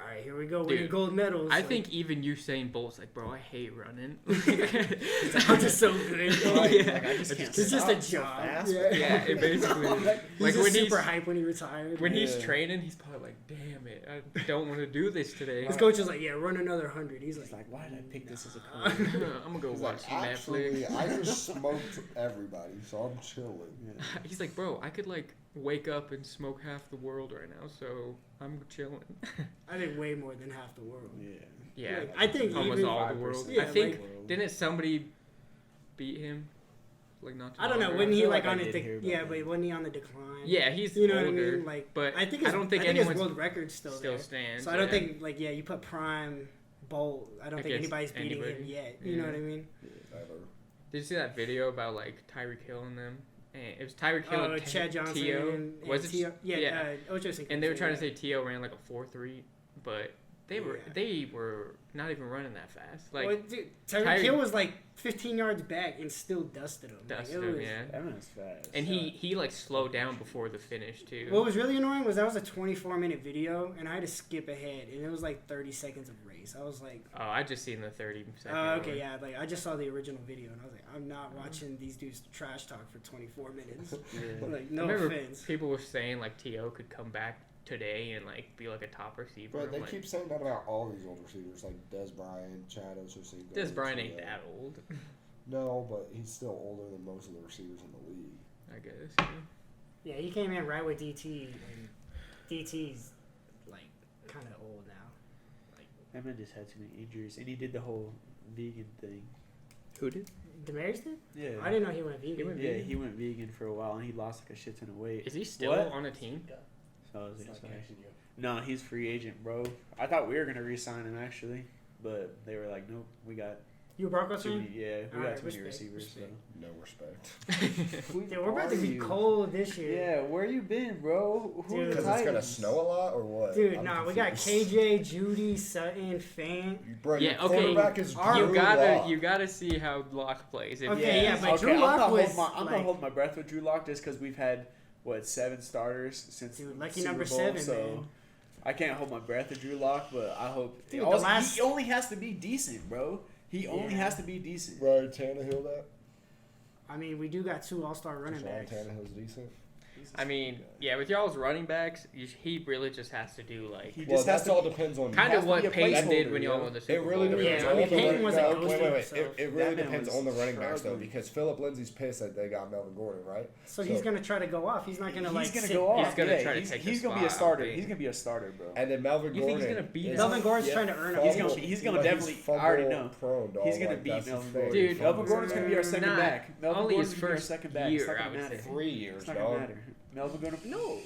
all right, here we go, winning Dude, gold medals. I like, think even Usain Bolt's like, bro, I hate running. I'm just so good. Right, Yeah. like, I just can't It's just a stop so job. fast. Yeah. Yeah, it basically is. He's Like just when super he's hype when he retired. when he's Yeah. training, he's probably like, damn it, I don't want to do this today. His coach is like, yeah, run another 100. He's He's like, like, why did I pick this as a career? I'm gonna go He's watch like, some actually, Netflix. I just smoked everybody, so I'm chilling. Yeah. He's like, bro, I could like wake up and smoke half the world right now, so I'm chilling. I think way more than half the world. Yeah. Yeah, Like, I think almost even, all the world. Yeah, I think like- didn't somebody beat him? Like not. Too I don't know. long Wasn't ago? he feel like like I on his did hear about yeah, that. but wasn't he on the decline? Yeah, he's You know older, what I mean? Like, but I think I don't think his anyone's world record's still there. stands. So I don't yeah. think like you put Prime Bolt. I don't think Against anybody's beating him anybody. yet. You know Yeah. what I mean? Ever. Did you see that video about like Tyreek Hill and them? And it was Tyreek Hill Oh, and Chad Johnson T.O. and Was it? T.O. Yeah, Yeah. Ocho Cinco. And they were trying yeah. to say T.O. ran like a 4.3, but they were not even running that fast. Like well, dude, Tyreek Hill was like 15 yards back and still dusted him. dusted like, it him, was, yeah. That man's fast. And he like slowed down before the finish too. What was really annoying was that was a 24-minute video, and I had to skip ahead, and it was like 30 seconds of race. I was like, Oh, I just seen the 30-second. oh, okay, yeah. Like I just saw the original video, and I was like, I'm not watching these dudes trash talk for 24 minutes. Yeah. Like, I no remember offense. people were saying like T.O. could come back today and like be like a top receiver. But they like, keep saying that about all these old receivers, like Des Bryant, Chad Ochocinco. Des Bryant ain't that old, No, but he's still older than most of the receivers in the league. I guess. Yeah, he came in right with DT, and DT's like kind of old now. That man just had too many injuries, and he did the whole vegan thing. Who did? Demaris did? Yeah. I didn't know he went vegan. He went Yeah, vegan? he went vegan for a while, and he lost like a shit ton of weight. Is he still What? on a team? So I was It's like, not catching you. no, he's free agent, bro. I thought we were gonna re-sign him actually, but they were like, nope, we got You a Broncos Too fan? many, yeah, we got Alright, too many respect, receivers. So. No respect. Dude, we're about to be cold this year. Yeah, where you been, bro? Dude. Because it's gonna snow a lot, or what? Dude, I'm we got confused. KJ, Judy, Sutton, Fant. Bro, your Yeah, okay. quarterback is You Drew gotta Lock. you gotta see how Locke plays. If Okay, yeah, but okay, Drew Lock I'm was, not like- holding my breath with Drew Lock just because we've had 7 starters since Dude, lucky Super number Bowl, 7, so man. I can't hold my breath with Drew Lock, but I hope. Dude, Also, the last- he only has to be decent, bro. He only Yeah. has to be decent. Bro, Tannehill that? I mean, we do got 2 all-star running Sean backs. Tannehill's decent. I mean, yeah, with y'all's running backs, he really just has to do like He Well, just has that to all depends on kind has of to be what a Peyton did placeholder, when y'all yo. won the Super It really Bowl. depends Yeah, on I mean, the Peyton running wasn't back. ghosting Wait. himself. It really That man depends was on the running backs, though, struggling. because Philip Lindsay's pissed that they got Melvin Gordon, right? So he's going to try to go off. He's not going to, He's like, gonna sit go off. He's gonna yeah, try to he's, take he's the gonna be a spot, starter. I think. He's gonna be a starter, bro. And then Melvin You Gordon. think he's gonna beat is Melvin Gordon's Yeah. trying to earn He's a gonna position. be- he's gonna but definitely- I already know. Prone, dog. He's gonna Like, beat that's his Melvin thing. Gordon. Dude, Melvin Gordon's gonna be our second Nah, back. Melvin only Gordon's his gonna be our first second back. year, It's not I gonna would matter. say. 3 years, It's not gonna dog. matter. Melvin gonna No,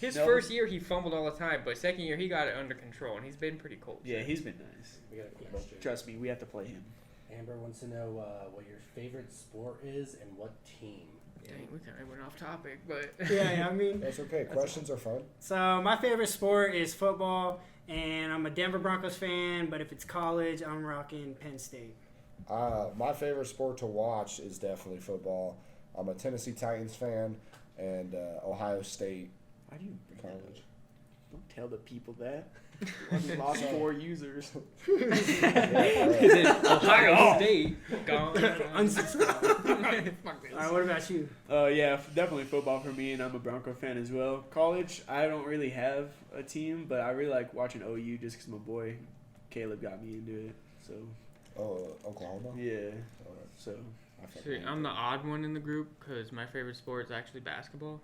his Melvin- first year he fumbled all the time, but second year he got it under control, and he's been pretty cold. Yeah, he's been nice. We got a question. Trust me, we have to play him. Amber wants to know what your favorite sport is and what team. Dang, we kind of went off topic, but Yeah, I mean, That's okay. Questions are fun. so my favorite sport is football, and I'm a Denver Broncos fan, but if it's college, I'm rocking Penn State. My favorite sport to watch is definitely football. I'm a Tennessee Titans fan and Ohio State Why do you college. don't tell the people that? We lost 4 users. Ohio State gone. Unsubscribe. Fuck this. All right, what about you? Yeah, definitely football for me, and I'm a Bronco fan as well. College, I don't really have a team, but I really like watching OU just because my boy Caleb got me into it. So Oklahoma? yeah, Alright. so I fucking See, hate I'm the that. odd one in the group because my favorite sport is actually basketball.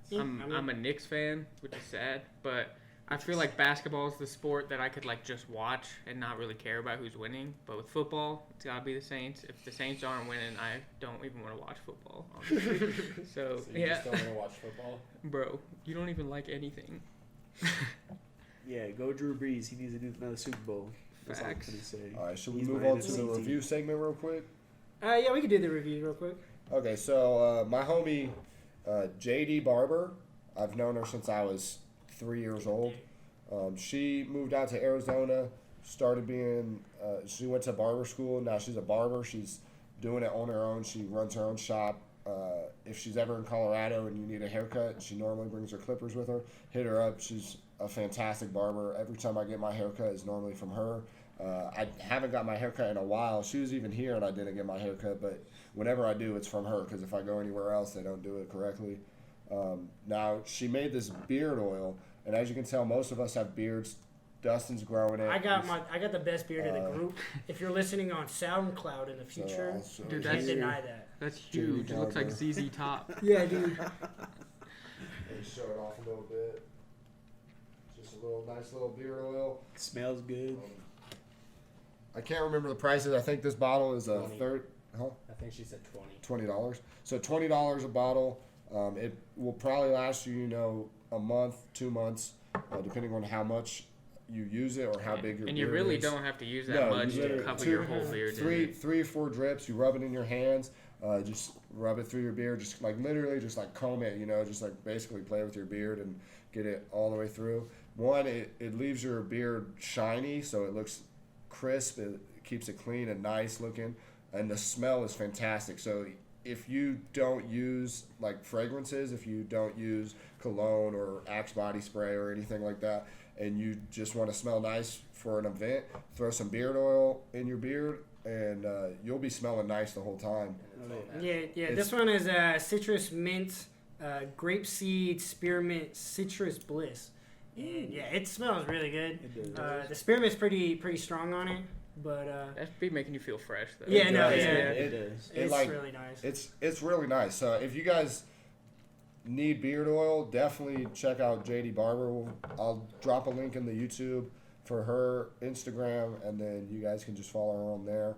Yeah, I mean- I'm a Knicks fan, which is sad, but I feel like basketball is the sport that I could like just watch and not really care about who's winning. But with football, it's gotta be the Saints. If the Saints aren't winning, I don't even want to watch football. Honestly. So So you yeah, just don't want to watch football? bro, you don't even like anything. yeah, go Drew Brees. He needs to do another Super Bowl. That's all I'm Facts. gonna say. All right, should we He's move my on to the NFC review segment real quick? Yeah, we can do the review real quick. Okay, so my homie JD Barba, I've known her since I was 3 years old. She moved out to Arizona, started being, she went to barber school. Now she's a barber. She's doing it on her own. She runs her own shop. If she's ever in Colorado and you need a haircut, she normally brings her clippers with her. Hit her up. She's a fantastic barber. Every time I get my haircut is normally from her. I haven't got my haircut in a while. She was even here and I didn't get my haircut, but whenever I do, it's from her because if I go anywhere else, they don't do it correctly. Now, she made this beard oil, and as you can tell, most of us have beards. Dustin's growing it. I got the best beard of the group. If you're listening on SoundCloud in the So future, I'll show Dude, you you that's- can't here. deny that. That's huge. It looks like Barber. ZZ Top. Yeah, dude. Let me show it off a little bit. Just a little nice little beard oil. Smells good. I can't remember the prices. I think this bottle is a 20. third. Huh? I think she said 20. $20. So $20 a bottle. It will probably last you, a month, 2 months, depending on how much you use it or how big your And beard you really is. don't have to use that No, much you to literally- cover two- your whole beard. in Three it. or four drips. You rub it in your hands. Just rub it through your beard. Just like literally, just like comb it. Just like basically play with your beard and get it all the way through. One, it leaves your beard shiny, so it looks crisp. It keeps it clean and nice looking, and the smell is fantastic. So if you don't use like fragrances, if you don't use cologne or Axe body spray or anything like that, and you just want to smell nice for an event, throw some beard oil in your beard, and you'll be smelling nice the whole time. Yeah. It's- This one is citrus mint, grapeseed, spearmint, citrus bliss. And yeah, it smells really good. It does. The spearmint's pretty strong on it, but That's be making you feel fresh though. Yeah, no, does. yeah. It does. it's like- really nice. It's really nice. So if you guys need beard oil, definitely check out JD Barber. I'll drop a link in the YouTube for her Instagram, and then you guys can just follow her on there.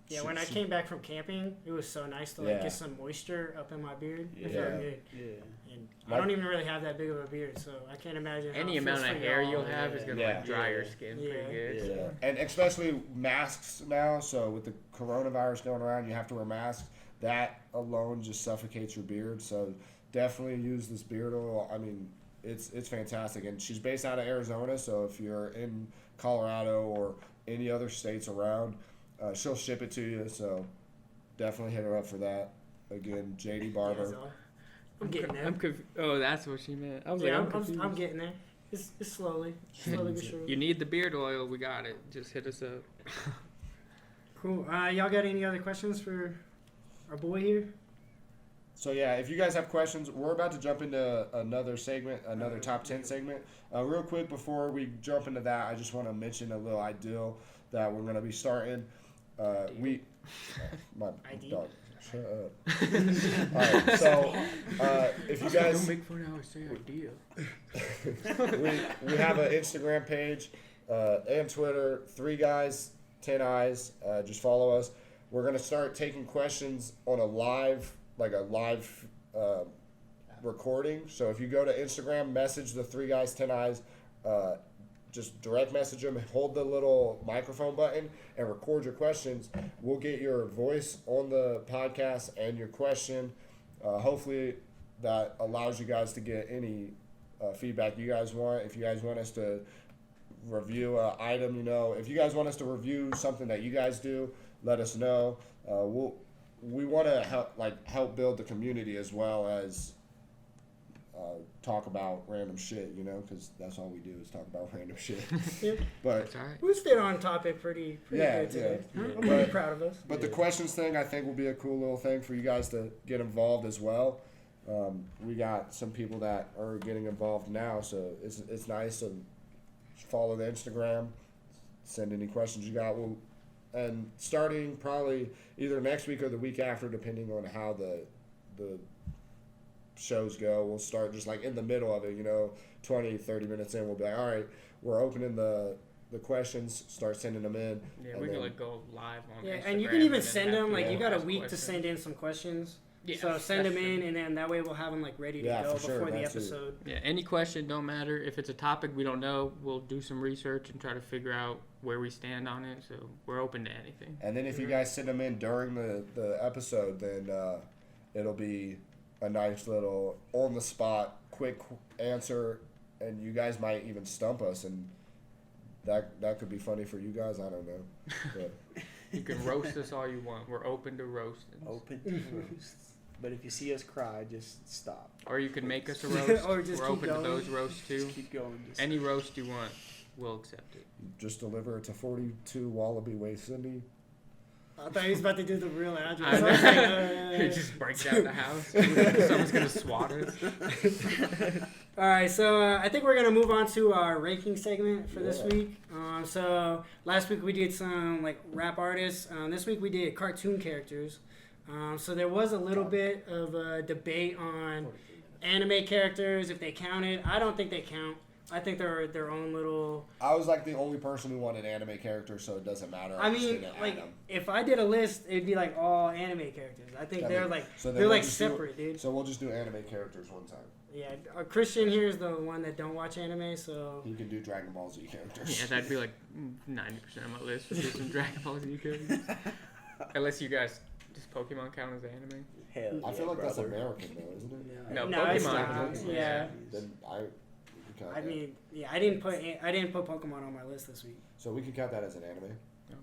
Yeah, when I came back from camping, it was so nice to like get some moisture up in my beard. It felt good. Yeah. And I don't even really have that big of a beard, so I can't imagine. Any amount of hair you'll have is gonna like dry your skin pretty good. Yeah. And especially masks now. So with the coronavirus going around, you have to wear masks. That alone just suffocates your beard. So definitely use this beard oil. I mean, it's fantastic. And she's based out of Arizona, so if you're in Colorado or any other states around, she'll ship it to you. So definitely hit her up for that. Again, JD Barba. I'm getting there. Oh, that's what she meant. I was I'm getting there. It's slowly but surely. You need the beard oil. We got it. Just hit us up. Cool. Y'all got any other questions for our boy here? So yeah, if you guys have questions, we're about to jump into another segment, another top 10 segment. Real quick before we jump into that, I just want to mention a little ideal that we're going to be starting. My dog. Shut up. All right, so if you guys don't make fun of our say idea. we have an Instagram page and Twitter, 3 Guys 10 Eyes. Just follow us. We're gonna start taking questions on a live recording. So if you go to Instagram, message the 3 Guys 10 Eyes. Just direct message them, hold the little microphone button, and record your questions. We'll get your voice on the podcast and your question. Hopefully that allows you guys to get any feedback you guys want. If you guys want us to review an item, if you guys want us to review something that you guys do, let us know. We want to help build the community as well as talk about random shit, because that's all we do is talk about random shit. But we stayed on topic pretty good today. I'm really proud of us. But the questions thing, I think, will be a cool little thing for you guys to get involved as well. We got some people that are getting involved now, so it's nice to follow the Instagram, send any questions you got. And starting probably either next week or the week after, depending on how the shows go, we'll start just like in the middle of it, 20, 30 minutes in, we'll be like, all right, we're opening the questions, start sending them in. Yeah, we can go live on Instagram. And you can even send them, you got a week to send in some questions. Yeah, so send them in, and then that way we'll have them ready to go before the episode. Yeah, any question, don't matter. If it's a topic we don't know, we'll do some research and try to figure out where we stand on it. So we're open to anything. And then if you guys send them in during the episode, then it'll be a nice little on-the-spot, quick answer, and you guys might even stump us, and that could be funny for you guys. I don't know. But. You can roast us all you want. We're open to roasting. Open to roasts. But if you see us cry, just stop. Or you can make us a roast. Or just we're keep open going. to those roasts too. Just keep going. Any roast you want, we'll accept it. Just deliver it to 42 Wallaby Way, Sydney. I thought he was about to do the real address. I was like, He just breaks down the house. Someone's going to swat us. All right, so I think we're going to move on to our ranking segment for this week. So last week we did some rap artists. This week we did cartoon characters. So there was a little bit of a debate on anime characters, if they counted. I don't think they count. I think they're their own little... I was the only person who wanted anime characters, so it doesn't matter. I mean, if I did a list, it'd be all anime characters. I think they're separate, dude. So we'll just do anime characters one time. Yeah, Christian here is the one that don't watch anime, so... He can do Dragon Ball Z characters. Yeah, that'd be 90% of my list. Just some Dragon Ball Z characters. Unless you guys... Does Pokemon count as anime? Hell I feel like that's American, though, isn't it? No, no, Pokemon. it's not. Yeah. Then I mean, yeah, I didn't put Pokemon on my list this week. So we can count that as an anime. Okay.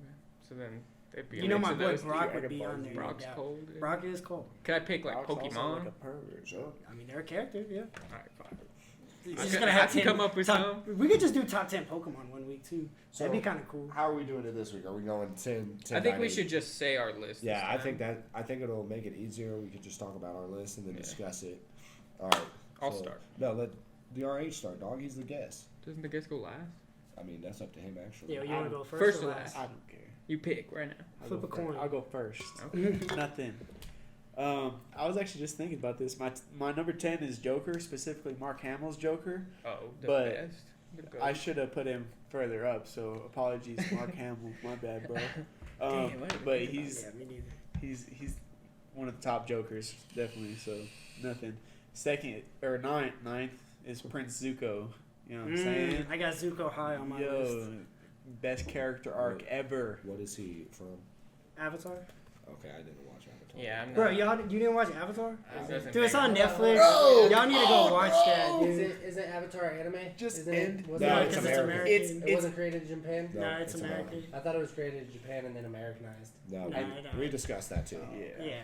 So then they'd be. My boy Brock would be on there. Brock's cold. Yeah. Brock is cold. Could I pick Brock's Pokemon? Also a pervert. Sure. I mean, they're a character, yeah. All right, fine. I can come up with some. We could just do top 10 Pokemon one week too. So that'd be kind of cool. How are we doing it this week? Are we going 10 I think 9, we 8? should just say our list. Yeah, I think it'll make it easier. We could just talk about our list and then discuss it. All right. I'll start. No, let DRH start. Dog, he's the guest. Doesn't the guest go last? I mean, that's up to him actually. Yeah, you want to go first? First or or last? I don't care. You pick right now. Flip a coin. I'll go first. Okay. Nothing. I was actually just thinking about this. My number 10 is Joker, specifically Mark Hamill's Joker. Oh, the But best. I should have put him further up, so apologies, Mark Hamill. My bad, bro. But he's one of the top jokers, definitely. So nothing. Second or ninth is Prince Zuko. You know what I'm saying? I got Zuko high on my list. Best character arc ever. What is he from? Avatar. Okay, I didn't watch Avatar. Yeah, I'm not. Bro, you didn't watch Avatar? Dude, it's on make- Netflix. Bro! Y'all need to go watch that, dude. Isn't Avatar anime? Just Isn't end. it? Was No, it it's because American. It wasn't created in Japan. No, No, it's it's American. I thought it was created in Japan and then Americanized. No, No, we discussed that too. Yeah. Yeah.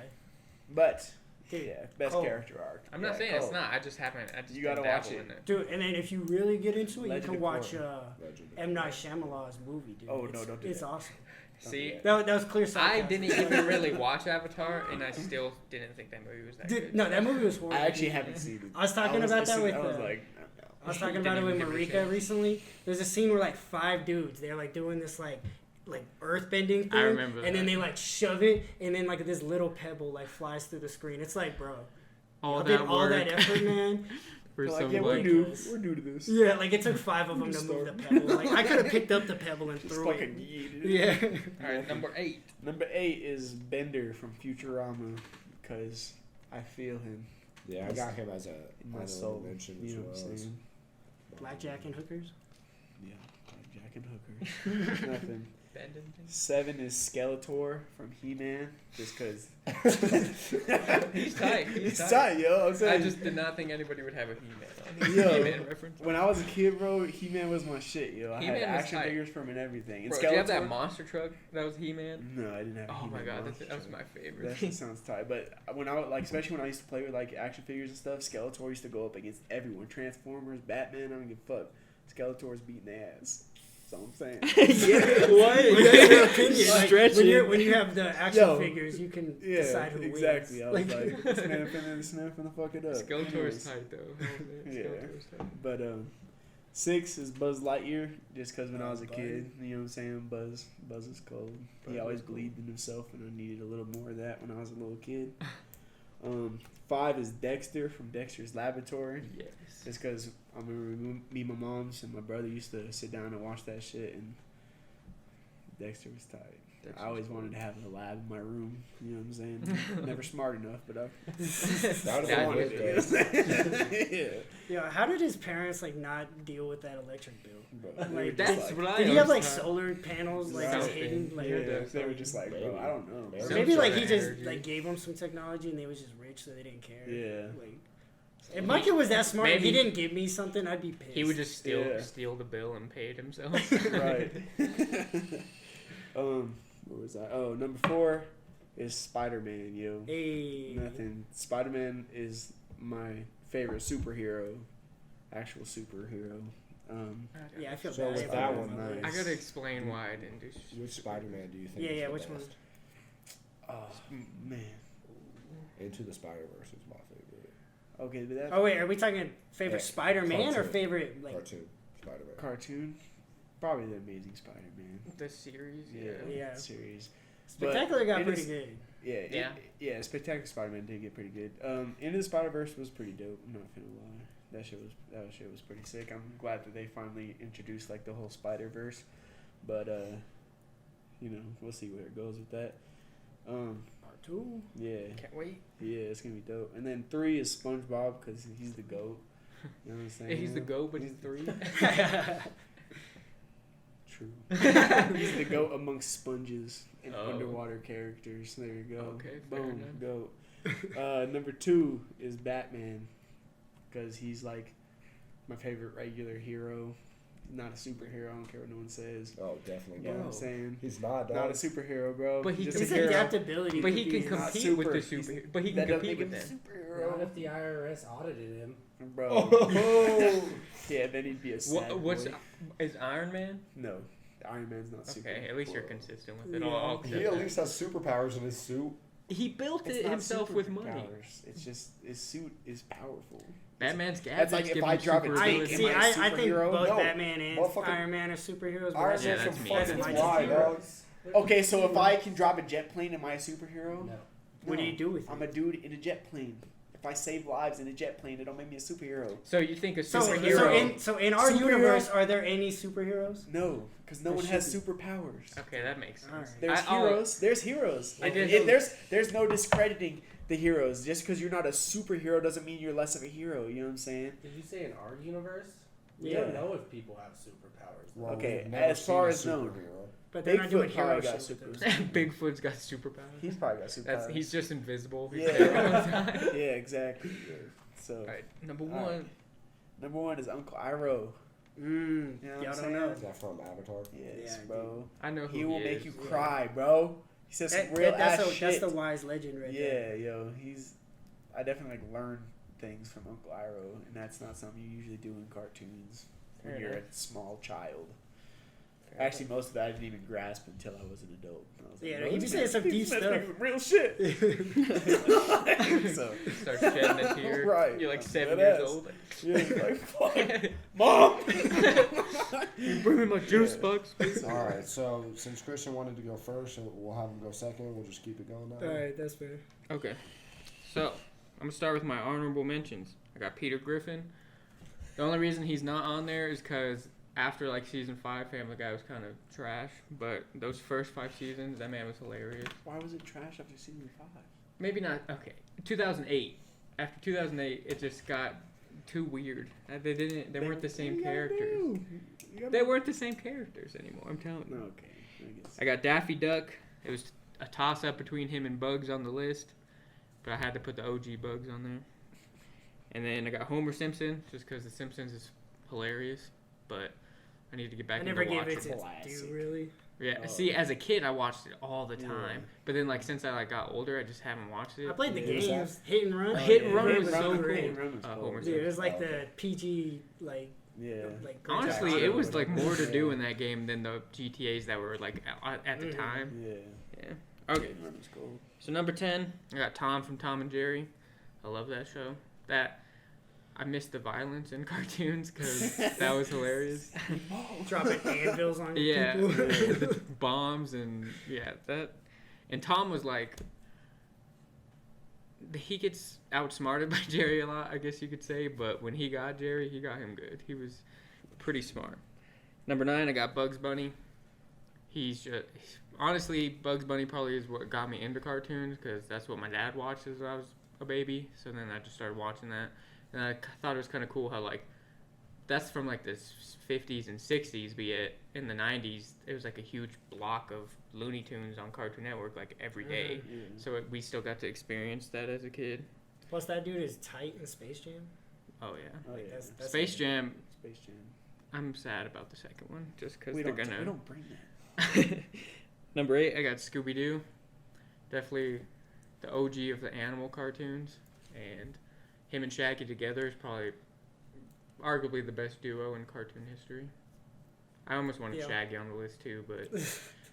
But Dude, best Cole. character arc. I'm not saying it's not. I just haven't. I just You gotta been watch dabbling it. in it. Dude, and then if you really get into it, Legend you can of watch Korra. Legend of M. Night Korra. Shyamalan's movie, dude. Oh, no, It's- don't do It's that. awesome. See, That was clear I sarcasm. didn't even really watch Avatar, and I still didn't think that movie was that Dude, good. no, that movie was horrible. I actually haven't seen it. I was talking about that with. I was like, I was talking Didn't about it with even give it a Marika chance. recently. There's a scene where like 5 dudes, they're like doing this like earthbending thing. I remember And then that. they like shove it, and then like this little pebble like flies through the screen. It's like, bro, all I did that all work that effort, man. for like, some yeah, we're like. new. ridiculous. We're new to this. Yeah, like it took 5 of them to Just move the start. pebble. Like I could have picked up the pebble and Just threw fucking it. yeeted it. Yeah. All right, number 8. Number 8 is Bender from Futurama, because I feel him Yeah, I got him as a in my honorable soul. mention You as know well. what I'm saying? Blackjack and hookers. Yeah, Jack and hookers. Nothing. Bending thing. 7 is Skeletor from He-Man, just because. He's tight. He's tight. tight, yo. I'm I saying. just did not think anybody would have a He-Man on. Yo. He-Man reference. When I was a kid, bro, He-Man was my shit, yo. I had He-Man was action tight. figures from and everything. And Bro, Skeletor. did you have that monster truck that was He-Man? No, I didn't have. a Oh my He-Man god, monster that was truck. my favorite. That shit sounds tight. But when I like, especially when I used to play with like action figures and stuff, Skeletor used to go up against everyone. Transformers, Batman. I don't give a fuck. Skeletor's beating their ass. That's all I'm saying. What? That's your opinion. Like, Stretching. when you have the action Yo. figures, you can Yeah, decide who exactly. I wins. was like, this man finna fuck it up. Skeletor's tight though. Oh, man, Yeah. Skeletor's tight. But 6 is Buzz Lightyear, just because when I was a Buzz. kid, you know what I'm saying? Buzz is cold. Buzz He always is cool. believed in himself, and I needed a little more of that when I was a little kid. 5 is Dexter from Dexter's Laboratory, Yes. just because I remember me, my mom's, and my brother used to sit down and watch that shit, and Dexter was tight. I always wanted to have a lab in my room. You know what I'm saying? Never smart enough, but I That would Yeah, have wanted been it. good. Yeah. Yeah, how did his parents like not deal with that electric bill? Bro, they Like, were That's just like, what I Did he have like always thought. solar panels like Right. just hidden? Like, yeah, that's they were like- just like, Maybe. bro, I don't know. Maybe. or Some maybe sort like of he just energy. like gave them some technology and they was just rich, so they didn't care. Yeah. Like, if my kid was that smart, and he Maybe- didn't give me something, I'd be pissed. He would just Yeah. steal the bill and pay it himself. Right. What was that? Oh, number 4 is Spider-Man, yo. Hey. Nothing. Spider-Man is my favorite superhero, actual superhero. Yeah, I feel So bad. with about that that one, one. nice. I gotta explain why I didn't do. Which Spider-Man do you think? Yeah, is yeah, the which one? best? Oh man. Into the Spider-Verse is my favorite Okay, but that Oh wait, are we talking favorite Yeah, Spider-Man or cartoon. favorite like? cartoon Spider-Man. cartoon, probably the Amazing Spider-Man. The series, Yeah, Yeah. series. Spectacular got it pretty is- good. Yeah, yeah. Spectacular Spider-Man did get pretty good. Into the Spider-Verse was pretty dope. I'm not gonna lie. That shit was pretty sick. I'm glad that they finally introduced like the whole Spider-Verse, but you know, we'll see where it goes with that. Part 2. Yeah, Can't wait. yeah, it's gonna be dope. And then 3 is SpongeBob because he's the GOAT. You know what I'm saying? He's the GOAT, but he's 3. True. He's the GOAT amongst sponges and Oh. underwater characters. There you go. Okay, fair Boom, enough. GOAT. Number 2 is Batman because he's like my favorite regular hero. Not a superhero. I don't care what no one says. Oh, definitely You know what not. I'm saying? He's not. Not a Dog. superhero, bro. But he Just can- a His hero. adaptability. But could he be- can Not compete with super. the super. He's- But he can that doesn't compete make with him them. a Not superhero, if the IRS audited him. bro. Oh. Yeah, then he'd be a sad What's boy. is Iron Man? No, Iron Man's not super. Okay, at least you're consistent with it. Yeah. I'll accept He at that. least has superpowers in his suit. He built It's it not himself with money. superpowers. It's just his suit is powerful. Batman's That's gadgets like if give I him drop a super tank I in ability. see. my I think superhero? both No. Batman and Motherfucker- Iron Man are superheroes. but Iron that's- Yeah, Man that's can me. fucking That's my fly, superhero. dog. Okay, so if I can drop a jet plane, am I a superhero? No. What do you do with I'm it? a dude in a jet plane. If I save lives in a jet plane, it don't make me a superhero. So you think a So superhero? in our Superhero- universe, are there any superheroes? No, because no There one has should superpowers. Okay, that makes sense. Alright. There's heroes. There's heroes. I And guess- there's no discrediting the heroes. Just because you're not a superhero doesn't mean you're less of a hero. You know what I'm saying? Did you say in our universe? We Yeah. don't know if people have superpowers. Though. Well, Okay, we've never as far seen a as known. superhero. But they're not doing Bigfoot hero probably shit got with supers. those. Bigfoot's got superpowers. He's probably got superpowers. He's just invisible. He's Yeah. there all the time. Yeah, exactly. So All right, number All one. right. Number 1 is Uncle Iroh. You know what Y'all I'm don't saying? know. Is that from Avatar? Yes, Yeah, bro. I know who He will make is. you cry, bro. He says some That- real that's ass a- shit. That's the wise legend right there. Yeah, yo, I definitely learn things from Uncle Iroh, and that's not something you usually do in cartoons when Fair you're enough. a small child. Fair Actually, most of that I didn't even grasp until I was an adult. I was Yeah, "Bro, he be this saying man- some this deep man's stuff." making real shit. So, Start shedding a tear. Right. You're like Dead 7 years ass. old. yeah, he's like, fuck, Mom! You bring me my juice Yeah. box. All right, so since Christian wanted to go first, and we'll have him go second. We'll just keep it going now. All right, that's fair. Okay, so I'm gonna start with my honorable mentions. I got Peter Griffin. The only reason he's not on there is because after like season 5, Family Guy was kind of trash. But those first 5 seasons, that man was hilarious. Why was it trash after season 5? Maybe not. Okay, 2008. After 2008, it just got too weird. They weren't the same characters. They weren't the same characters anymore. I'm telling you. Okay, I guess. I got Daffy Duck. It was a toss up between him and Bugs on the list, but I had to put the OG Bugs on there. And then I got Homer Simpson, just because The Simpsons is hilarious, but I need to get back I into never gave watching. it its Classic. due, really. Yeah, Oh. see, as a kid, I watched it all the Yeah. time, but then like since I like got older, I just haven't watched it. I played the Yeah. games, Hit and Run. Hit and Run Hit was and so Run- cool. Hit and Run was cool. Homer Dude, it was like Oh, the PG, like, Yeah. like. Honestly, Grand it Theft was Auto. like more to do in that game than the GTA's that were like at the Mhm. time. Yeah. Yeah. Okay. Hit and Run was cool. So number 10, I got Tom from Tom and Jerry. I love that show. I missed the violence in cartoons because that was hilarious. dropping anvils on Yeah, people. the bombs and that. And Tom was like, he gets outsmarted by Jerry a lot, I guess you could say. But when he got Jerry, he got him good. He was pretty smart. Number 9, I got Bugs Bunny. Honestly, Bugs Bunny probably is what got me into cartoons because that's what my dad watched as I was a baby. So then I just started watching that. And I thought it was kind of cool how, like, that's from, like, the 50s and 60s, but yet in the 90s, it was, like, a huge block of Looney Tunes on Cartoon Network, like, every day. Yeah. So we still got to experience that as a kid. Plus, that dude is tight in Space Jam. Oh, yeah. Oh, yeah. That's Space Jam, Space Jam. I'm sad about the second one, just because We they're don't, going we to... don't bring that. Number 8, I got Scooby-Doo. Definitely the OG of the animal cartoons. And him and Shaggy together is probably arguably the best duo in cartoon history. I almost wanted Yeah. Shaggy on the list too, but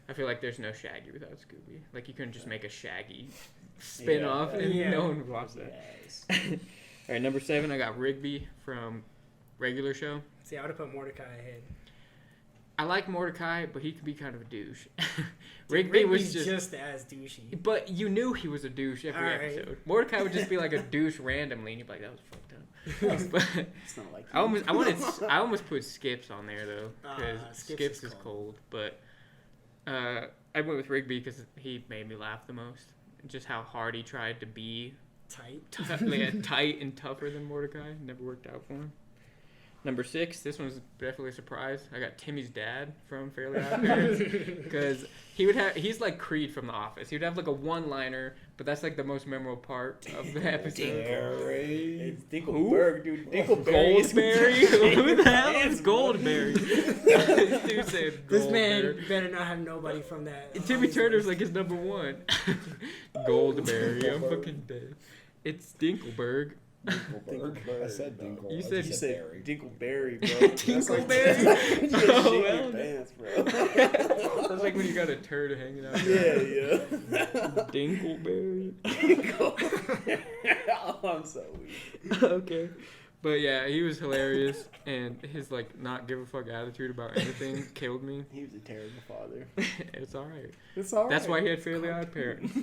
I feel like there's no Shaggy without Scooby. Like you couldn't just make a Shaggy spin-off and Yeah. no one would watch that. Yes. All right, number 7, I got Rigby from Regular Show. See, I would have put Mordecai ahead. I like Mordecai, but he could be kind of a douche. Rigby was Rigby's just as douchey. But you knew he was a douche every Alright. episode. Mordecai would just be like a douche randomly, and you'd be like, "That was fucked up." But It's not like I almost put Skips on there though, because Skips Skips is is cold. But I went with Rigby because he made me laugh the most. Just how hard he tried to be Tight. tight and tougher than Mordecai. Never worked out for him. Number 6, this one's definitely a surprise. I got Timmy's dad from Fairly Odd Parents because he's like Creed from The Office. He would have like a one-liner, but that's like the most memorable part of the episode. It's Dinkleberg, dude. Dinkleberry. Goldberry? Who the hell is Goldberry? This dude said This Goldberry. man better not have nobody from that. And Timmy Turner's like his number 1. Goldberry. I'm fucking dead. It's Dinkleberg. Dinkleberg. I said Dinkle. You I said just Dinkleberry, bro. Dinkleberry? That's Oh, like well. pants, bro. That's like when you got a turd hanging out. Yeah. Dinkleberry. Oh, I'm so weak. Okay. But yeah, he was hilarious, and his like not give a fuck attitude about anything killed me. He was a terrible father. It's alright. It's alright. That's why he had Fairly Odd Parents. I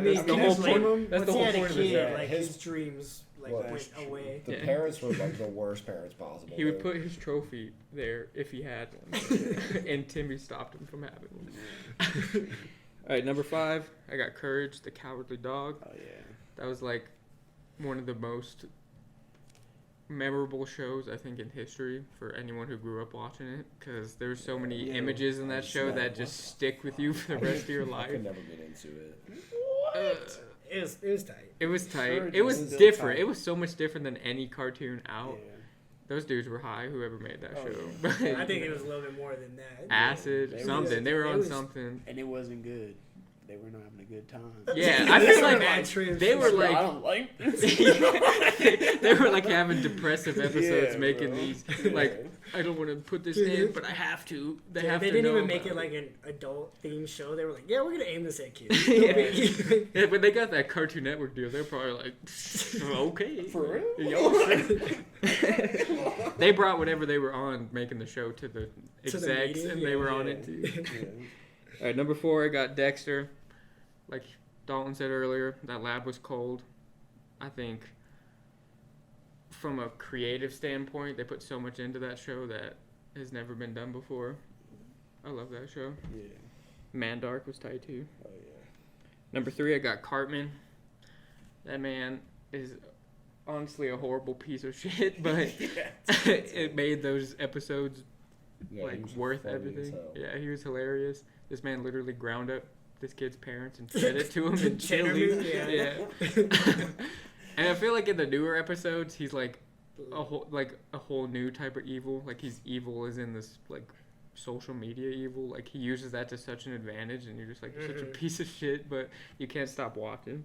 mean, That's the can whole you blame point. him? That's Once the he whole had a point of his kid, show. like His- his dreams went away. The parents were like the worst parents possible. He would put his trophy there if he had one, and Timmy stopped him from having one. All right, number 5, I got Courage, the Cowardly Dog. Oh yeah. That was like one of the most memorable shows I think in history for anyone who grew up watching it, because there's so many images in that show that just stick with you for the rest of your life. I could never get into it. What? It was tight. It was tight. Courage It was is still different. tight. It was so much different than any cartoon out. Yeah. Those dudes were high, whoever made that show. I think it was a little bit more than that. Acid, They something. They were on something. And it wasn't good. They were not having a good time. Yeah, I feel like Bad trips. they were I like don't like this. they were like having depressive episodes, Yeah, making bro. these like I don't want to put this in, but I have to. They have They to didn't know even make it about like an adult themed show. They were like, yeah, we're gonna aim this at kids. Yeah, when they got that Cartoon Network deal, they're probably like, okay. For real? Yo. They brought whatever they were on making the show to the execs, media, and they were on it too. All right, number 4, I got Dexter. Like Dalton said earlier, that lab was cold. I think from a creative standpoint, they put so much into that show that has never been done before. I love that show. Yeah. Mandark was tight too. Oh yeah. Number 3, I got Cartman. That man is honestly a horrible piece of shit, but it made those episodes like worth everything. Yeah, he was hilarious. This man literally ground up this kid's parents and fed it to him in chili. Yeah. And I feel like in the newer episodes, he's like a whole new type of evil. Like he's evil as in this like social media evil. Like he uses that to such an advantage, and you're just like, you're such a piece of shit, but you can't stop watching.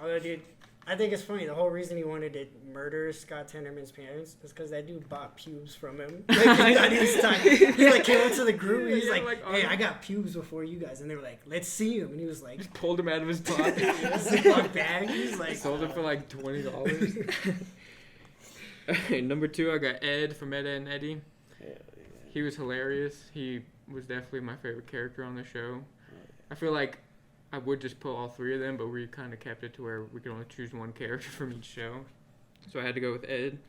Oh, dude, I think it's funny. The whole reason he wanted to murder Scott Tenderman's parents is because that dude bought pubes from him. Like, he thought he was tight. He like came up to the group and he's like, hey, I got pubes before you guys. And they were like, let's see him. And he was like, Just pulled him out of his pocket. Ziploc bag. He's like, Sold him for like $20. Okay, number 2, I got Ed from Ed, Edd n Eddy. Hell yeah. He was hilarious. He was definitely my favorite character on the show. I feel like I would just pull all 3 of them, but we kind of kept it to where we could only choose one character from each show. So I had to go with Ed.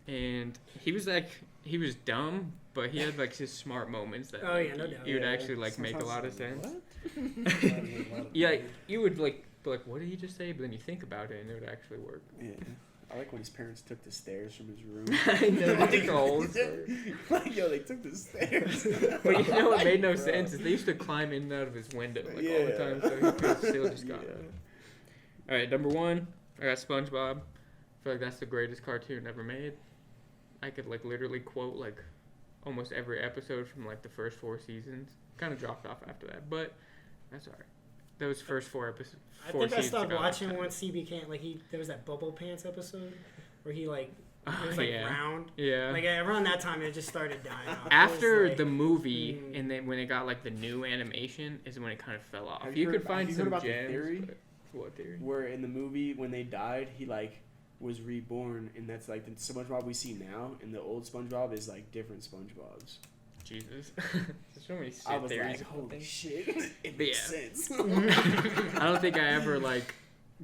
And he was dumb, but he had like his smart moments that Oh, yeah, no doubt. he would actually like make a lot of sense. What? Yeah, you would like be like, what did he just say? But then you think about it and it would actually work. Yeah. I like when his parents took the stairs from his room. I know, they took the whole story. Like, yo, they took the stairs. But you know what made no sense is they used to climb in and out of his window like all the time, so he could still just got out. All right, number 1, I got SpongeBob. I feel like that's the greatest cartoon ever made. I could like literally quote like almost every episode from like the first 4 seasons. Kind of dropped off after that, but that's alright. Those first 4 episodes. I think I stopped watching once he became like there was that Bubble Pants episode where he like it was like round. Yeah. Like around that time it just started dying off. After like, the movie and then when it got like the new animation is when it kind of fell off. Have You you could heard- find have you some heard about the gems. theory? But what theory? Where in the movie when they died, he like was reborn, and that's like the SpongeBob we see now, and the old SpongeBob is like different SpongeBobs. Jesus. There's so many I was theories like, about holy things. shit, it makes sense. I don't think I ever like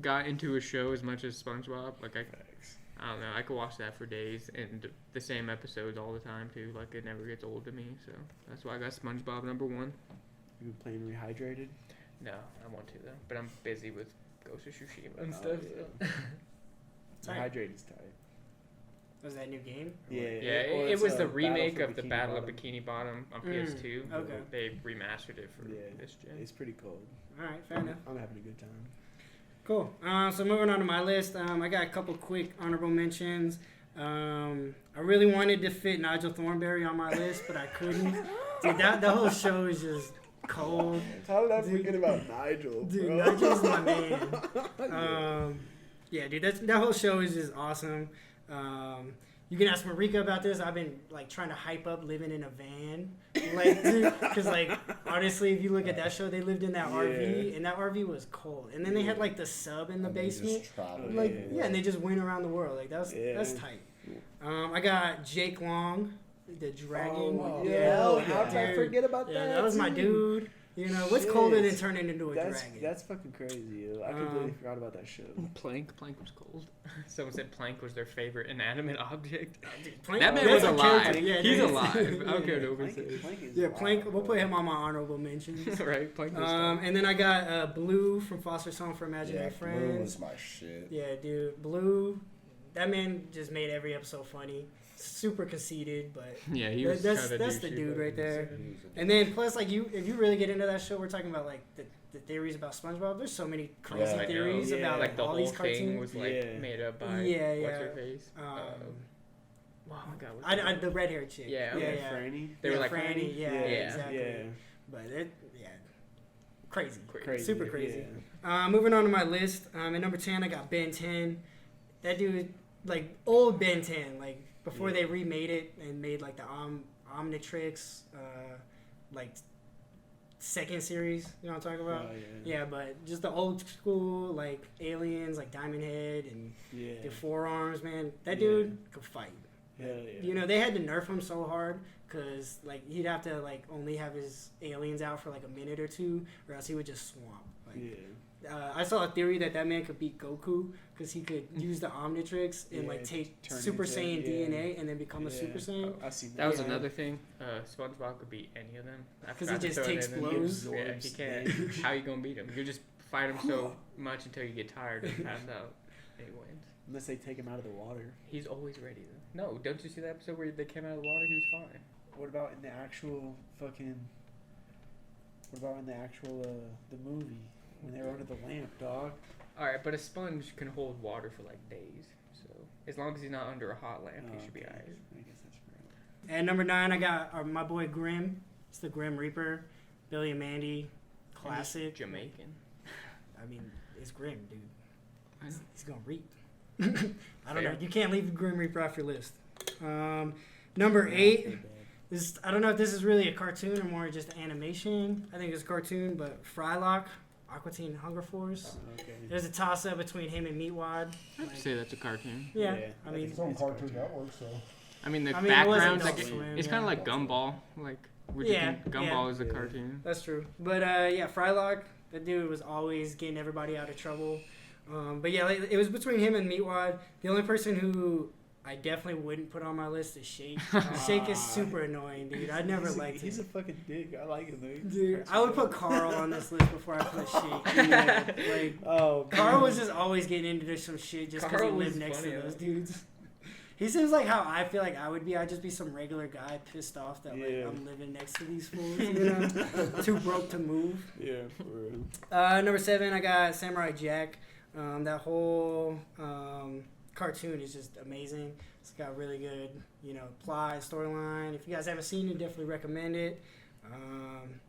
got into a show as much as SpongeBob. Like I don't know. I could watch that for days and the same episodes all the time too. Like it never gets old to me. So that's why I got SpongeBob number 1. You been playing Rehydrated? No, I want to though, but I'm busy with Ghost of Tsushima and Oh, stuff. yeah. So. Rehydrated is tight. Was that a new game? Yeah, well, it it's was a the Battle remake for of the Bikini Battle Bottom. of Bikini Bottom on PS2. Okay. They remastered it for Yeah, this gen. it's pretty cold. All right, fair enough. I'm having a good time. Cool. So moving on to my list, I got a couple quick honorable mentions. I really wanted to fit Nigel Thornberry on my list, but I couldn't. Dude, the whole show is just cold. How did I forget about Nigel, Dude, bro? Nigel's my man. Yeah, dude, that whole show is just awesome. You can ask Marika about this. I've been like trying to hype up living in a van, like, because like honestly, if you look at that show, they lived in that RV, and that RV was cold. And then they had like the sub in the basement, and they just went around the world. Like that's tight. I got Jake Long, the dragon. How did I forget about that? Yeah, that was my dude. You know, what's colder than turning into a dragon? That's fucking crazy. Yo. I completely forgot about that show. Plank was cold. Someone said Plank was their favorite inanimate object. Plank, that man was alive. Yeah, he's alive. I don't care what nobody says. Plank. We'll put him on my honorable mentions. Right, Plank. And then I got Blue from Foster's Home for Imaginary Friends. Blue was my shit. Yeah, dude, Blue. That man just made every episode funny. Super conceited, but yeah, he was that's the dude right there. And then plus, like if you really get into that show, we're talking about like the theories about SpongeBob. There's so many crazy theories about like the all whole these cartoons. thing was like made up by what's her face. Oh my god, the red haired chick. Yeah. Franny. They were like Franny. Yeah, exactly. Yeah. But crazy, crazy, super crazy. Yeah. Moving on to my list. At number 10, I got Ben 10. That dude, like old Ben 10, like. Before they remade it and made like the Omnitrix, like second series, you know what I'm talking about? Oh, yeah, but just the old school like aliens, like Diamond Head and the forearms, man. That dude could fight. Yeah. You know, they had to nerf him so hard because like he'd have to like only have his aliens out for like a minute or two, or else he would just swamp. Like, I saw a theory that man could beat Goku because he could use the Omnitrix and like take Super Saiyan DNA and then become a Super Saiyan. I seen that was another thing. SpongeBob could beat any of them because he just takes blows. Yeah, he can't. How you gonna beat him? You just fight him so much until you get tired and pass out, and he wins. Unless they take him out of the water. He's always ready though. No, don't you see that episode where they came out of the water? He was fine. What about in the actual the movie? When they were under the lamp, dog. Alright, but a sponge can hold water for like days. So as long as he's not under a hot lamp, he should be alright. I guess that's right. And number 9, I got my boy Grim. It's the Grim Reaper. Billy and Mandy. Classic. Jamaican. I mean, it's Grim, dude. I know. He's gonna reap. I don't know. You can't leave the Grim Reaper off your list. Number 8. I don't know if this is really a cartoon or more just animation. I think it's a cartoon, but Frylock. Aqua Teen Hunger Force. Okay. There's a toss-up between him and Meatwad. I'd say that's a cartoon. Yeah. I mean, it's on Cartoon Network, so. I mean, the background's like it's kind of like Gumball. Like Gumball is a cartoon. That's true. But Frylock, that dude was always getting everybody out of trouble. But yeah, like, it was between him and Meatwad. The only person who I definitely wouldn't put on my list is Shake. Shake is super annoying, dude. I never liked him. He's a fucking dick. I like him, though. Dude, I would put Carl on this list before I put Shake. Carl was just always getting into some shit just because he lived next to those dudes. He seems like how I feel like I would be. I'd just be some regular guy pissed off that like I'm living next to these fools, you know? Too broke to move. Yeah, for real. Number 7, I got Samurai Jack. That whole cartoon is just amazing. It's got really good, plot and storyline. If you guys haven't seen it, definitely recommend it.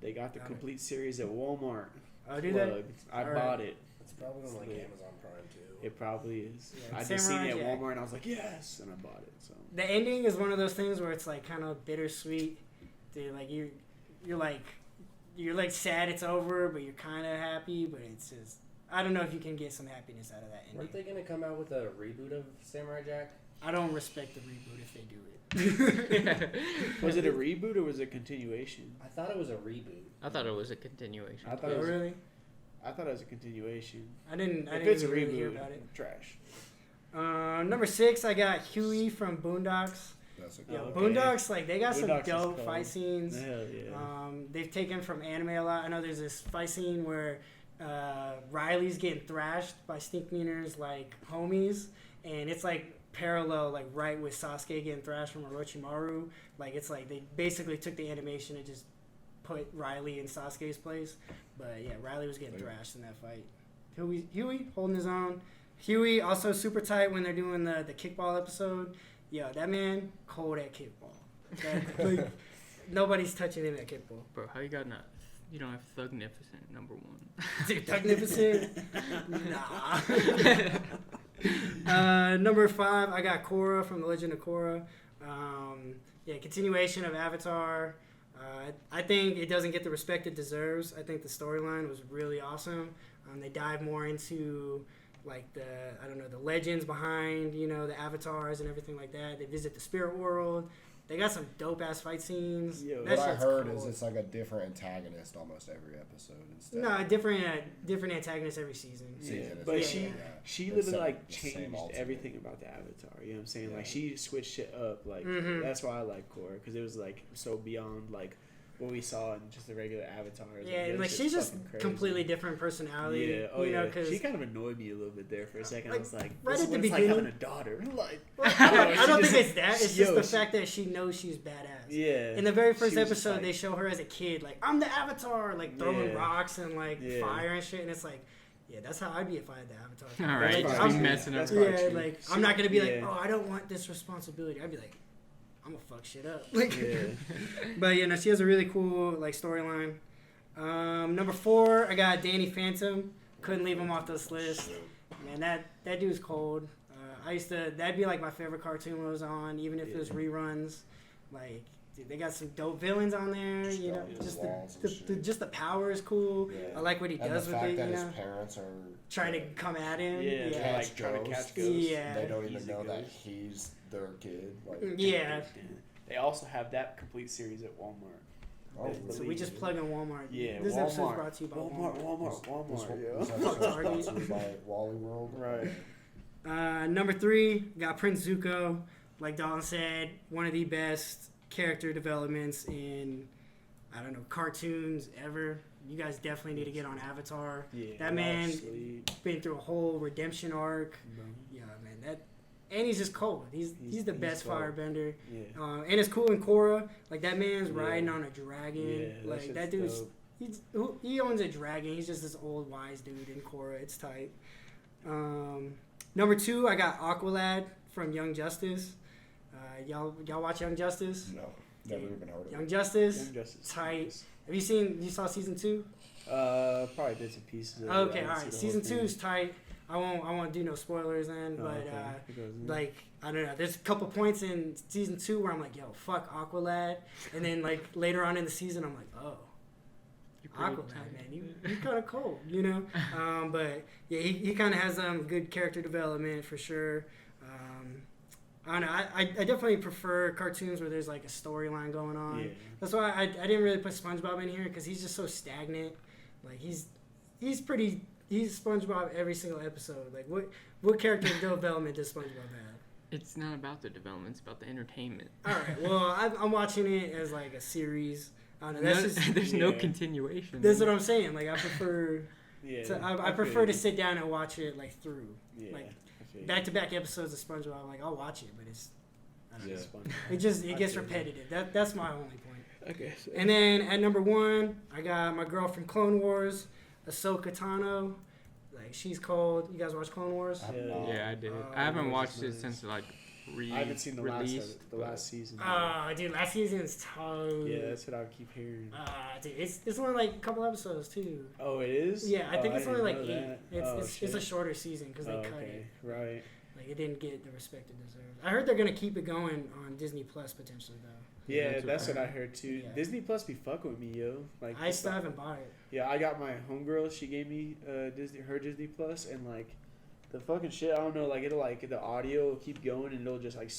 They got the complete series at Walmart. Oh, do they? I bought it. It's probably on like Amazon Prime too. It probably is. Yeah, I just seen it at Walmart and I was like, yes, and I bought it. So the ending is one of those things where it's like kind of bittersweet. Dude, like you're like sad it's over, but you're kind of happy. But it's just I don't know if you can get some happiness out of that ending. Weren't they gonna come out with a reboot of Samurai Jack? I don't respect the reboot if they do it. Was it a reboot or was it a continuation? I thought it was a reboot. I thought it was a continuation. I thought it was, really? I thought it was a continuation. I didn't it's a really reboot, hear about it. Trash. Number 6, I got Huey from Boondocks. That's a Yeah, okay. Boondocks, like they got Boondocks some dope cool. fight scenes. Hell yeah. They've taken from anime a lot. I know there's this fight scene where Riley's getting thrashed by Stink Meaner's like homies, and it's like parallel, like right with Sasuke getting thrashed from Orochimaru. Like it's like they basically took the animation and just put Riley in Sasuke's place. But yeah, Riley was getting thrashed in that fight. Huey holding his own. Huey also super tight when they're doing the kickball episode. Yo, that man cold at kickball. Okay? Like nobody's touching him at kickball. Bro, how you got not? You don't have Thugnificent number 1. Dude, Thugnificent? Nah. Number 5, I got Korra from The Legend of Korra. Continuation of Avatar. I think it doesn't get the respect it deserves. I think the storyline was really awesome. They dive more into like the legends behind, the avatars and everything like that. They visit the spirit world. They got some dope ass fight scenes. Yo, What I heard cool. is it's like a different antagonist almost every episode. Instead. No, different antagonist every season. But Yeah. she It's literally like the same changed ultimate. everything about the Avatar. You know what I'm saying? Yeah. Like she switched shit up. Like that's why I like Korra, because it was like so beyond like what we saw in just the regular Avatar. Yeah, and like she's just completely different personality. Yeah, oh you know, yeah. cause She kind of annoyed me a little bit there for a second. Like, I was like, right this at is the what it's like beginning- having a daughter. Like, I don't she think just- it's that. It's just yo, the she- fact that she knows she's badass. Yeah. In the very first She was just episode, like- they show her as a kid, like I'm the Avatar, like throwing Yeah. rocks and like Yeah. fire and shit, and it's like, yeah, that's how I'd be if I had the Avatar. All right, Like, That's I'm- be messing up. That's probably yeah, true. like I'm not gonna be like, Yeah. oh, I don't want this responsibility. I'd be like, I'm gonna fuck shit up. Like, Yeah. but you know, she has a really cool like storyline. Number 4, I got Danny Phantom. Couldn't leave him off this list. Man, that dude's cold. That'd be like my favorite cartoon when it was on, even if it was reruns. Like, dude, they got some dope villains on there. You know, Strong just walls the, and the shit. just the power is cool. Yeah. I like what he And does the with fact it. that You his know, parents are trying to come at him. Yeah, Yeah. they're like trying to catch ghosts. Yeah. They don't even Easy know that ghost. he's their kid. Like, Yeah. They also have that complete series at Walmart. Oh, So we just plug in Walmart. Yeah, This episode's Walmart. brought to you by Walmart. This Yeah. episode's brought to you by Wally World. Right. Number 3, got Prince Zuko. Like Dalton said, one of the best character developments in, I don't know, cartoons ever. You guys definitely need to get on Avatar. Yeah. That man Sleep. been through a whole redemption arc. Yeah, man. And he's just cold. He's the he's best cold. firebender. Yeah. And it's cool in Korra. Like that man's Yeah. riding on a dragon. Yeah, Like that dude's. He owns a dragon. He's just this old wise dude in Korra. It's tight. Number 2, I got Aqualad from Young Justice. Y'all watch Young Justice? No, never even heard of Young it. Justice. Young Justice. Tight. You saw season 2? Probably bits and pieces. Of Okay, it. I all didn't see right. the Season whole 2 thing. is tight. I won't do no spoilers then, Oh, but okay. It goes in. like I don't know. There's a couple points in season 2 where I'm like, yo, fuck Aqualad, and then like later on in the season, I'm like, oh. Aqualad, man, you kind of cold, you know. But yeah, he kind of has good character development for sure. I don't know. I definitely prefer cartoons where there's like a storyline going on. Yeah. That's why I didn't really put SpongeBob in here because he's just so stagnant. Like he's SpongeBob every single episode. Like what character development does SpongeBob have? It's not about the development; it's about the entertainment. All right. Well, I'm watching it as like a series. I don't know. That's just There's no Yeah. continuation. that's what I'm saying. Like I prefer. Yeah. I prefer to sit down and watch it like through. Yeah. like, I feel you. Back-to-back episodes of SpongeBob. I'm like I'll watch it, but it's I don't know. It's fun. It I gets feel you. repetitive. That's my only point. Okay. So. And then at number 1, I got my girl from Clone Wars, Ahsoka Tano. Like she's cold. You guys watch Clone Wars? I have not. Yeah, I did. Oh, I haven't Clone Wars watched is it nice. since like I haven't seen the release. last season. Oh, dude, last season's toad. Yeah, that's what I keep hearing. Dude, it's only like a couple episodes too. Oh, it is. Yeah, I think it's only like didn't 8. know that. It's a shorter season because they cut okay. it. Right. Like it didn't get the respect it deserves. I heard they're gonna keep it going on Disney Plus potentially though. Yeah, that's that's what what I I heard too. Yeah. Disney Plus be fucking with me, yo. Like I still haven't bought it. Yeah, I got my homegirl. She gave me Disney Plus, and like the fucking shit. I don't know. Like it'll like the audio will keep going, and it'll just like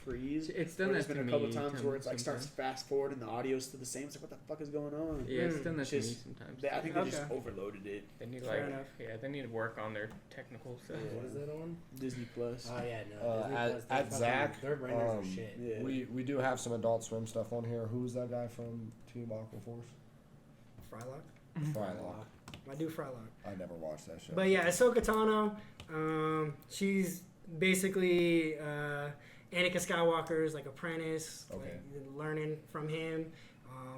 freeze. It's done There's that been to a couple me times where it's like starts sometimes. fast forward, and the audio's still the same. It's like what the fuck is going on? Yeah, it's done that It's to me just- sometimes. I think they just Okay. overloaded it. They need Fair like enough. they need to work on their technical stuff. Yeah. What is that on? Disney Plus. Oh yeah, no. Disney At Plus, they're Zach, fucking- their renders are shit. Yeah. we do have some Adult Swim stuff on here. Who's that guy from Team Aquaforce? Frylock. Frylock. I do Frylock. I never watched that show. But yeah, Ahsoka Tano, she's basically Anakin Skywalker's like apprentice, Okay. like learning from him.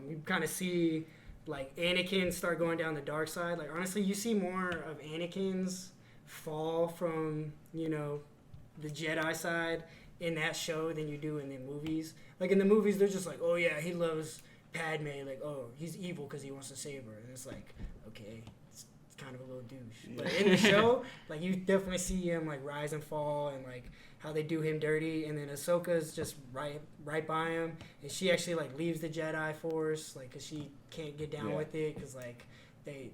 You kind of see like Anakin start going down the dark side. Like honestly, you see more of Anakin's fall from the Jedi side in that show than you do in the movies. Like in the movies, they're just like, oh yeah, he loves Padme. Like oh, he's evil because he wants to save her. And it's like okay. It's kind of a little douche. But in the show, like you definitely see him like rise and fall and like how they do him dirty, and then Ahsoka's just right by him, and she actually like leaves the Jedi Force like because she can't get down Yeah. with it because like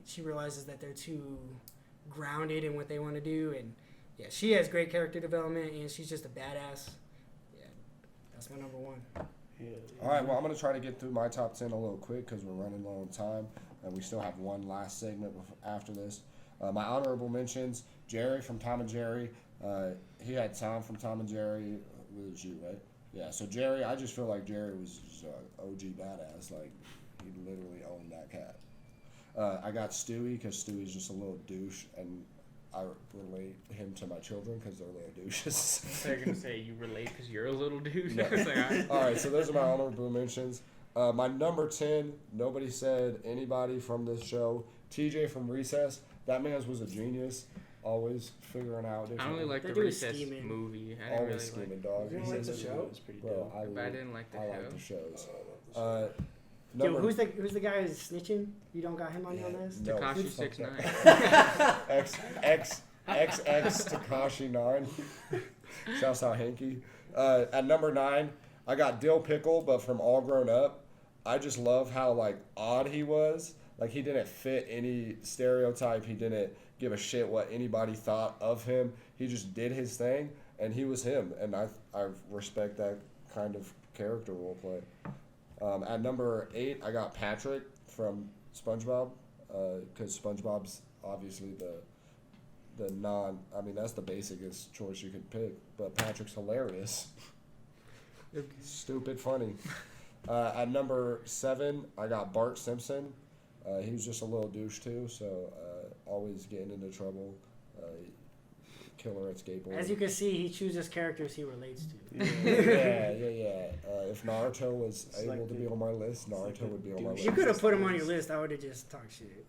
she realizes that they're too grounded in what they want to do, and yeah, she has great character development and she's just a badass. Yeah, that's my number 1. Yeah. All right, well, I'm going to try to get through my top 10 a little quick because we're running low on time, and we still have one last segment after this. My honorable mentions, Jerry from Tom and Jerry. He had Tom from Tom and Jerry. It was you, right? Yeah, so Jerry, I just feel like Jerry was just an OG badass. Like, he literally owned that cat. I got Stewie because Stewie's just a little douche, and I relate him to my children because they're little douches. They're going to say you relate because you're a little douche. No. I was like, all right. All right, so those are my honorable mentions. My number 10, nobody said anybody from this show. TJ from Recess. That man was a genius. Always figuring out different. I only like the That dude was Recess scheming. movie. I didn't Always really scheming, like. dog. You don't like the show? was pretty Bro, dope. But I didn't like the I show. like the shows. Yo, Number who's the guy who's snitching? You don't got him on your list? No, Tekashi fuck 6ix9ine. XX Tekashi 9. Shouts out Hanky. At number 9, I got Dill Pickle, but from All Grown Up. I just love how like odd he was. Like he didn't fit any stereotype. He didn't give a shit what anybody thought of him. He just did his thing, and he was him. And I respect that kind of character role play. At number 8, I got Patrick from SpongeBob, because SpongeBob's obviously the non. I mean, that's the basicest choice you could pick. But Patrick's hilarious, stupid, funny. At number 7, I got Bart Simpson. He was just a little douche too, so always getting into trouble. Killer at skateboarding. As you can see, he chooses characters he relates to. Yeah. If Naruto was It's able like to the- be on my list, Naruto would be on my list. You could have put him on your list. I would have just talked shit.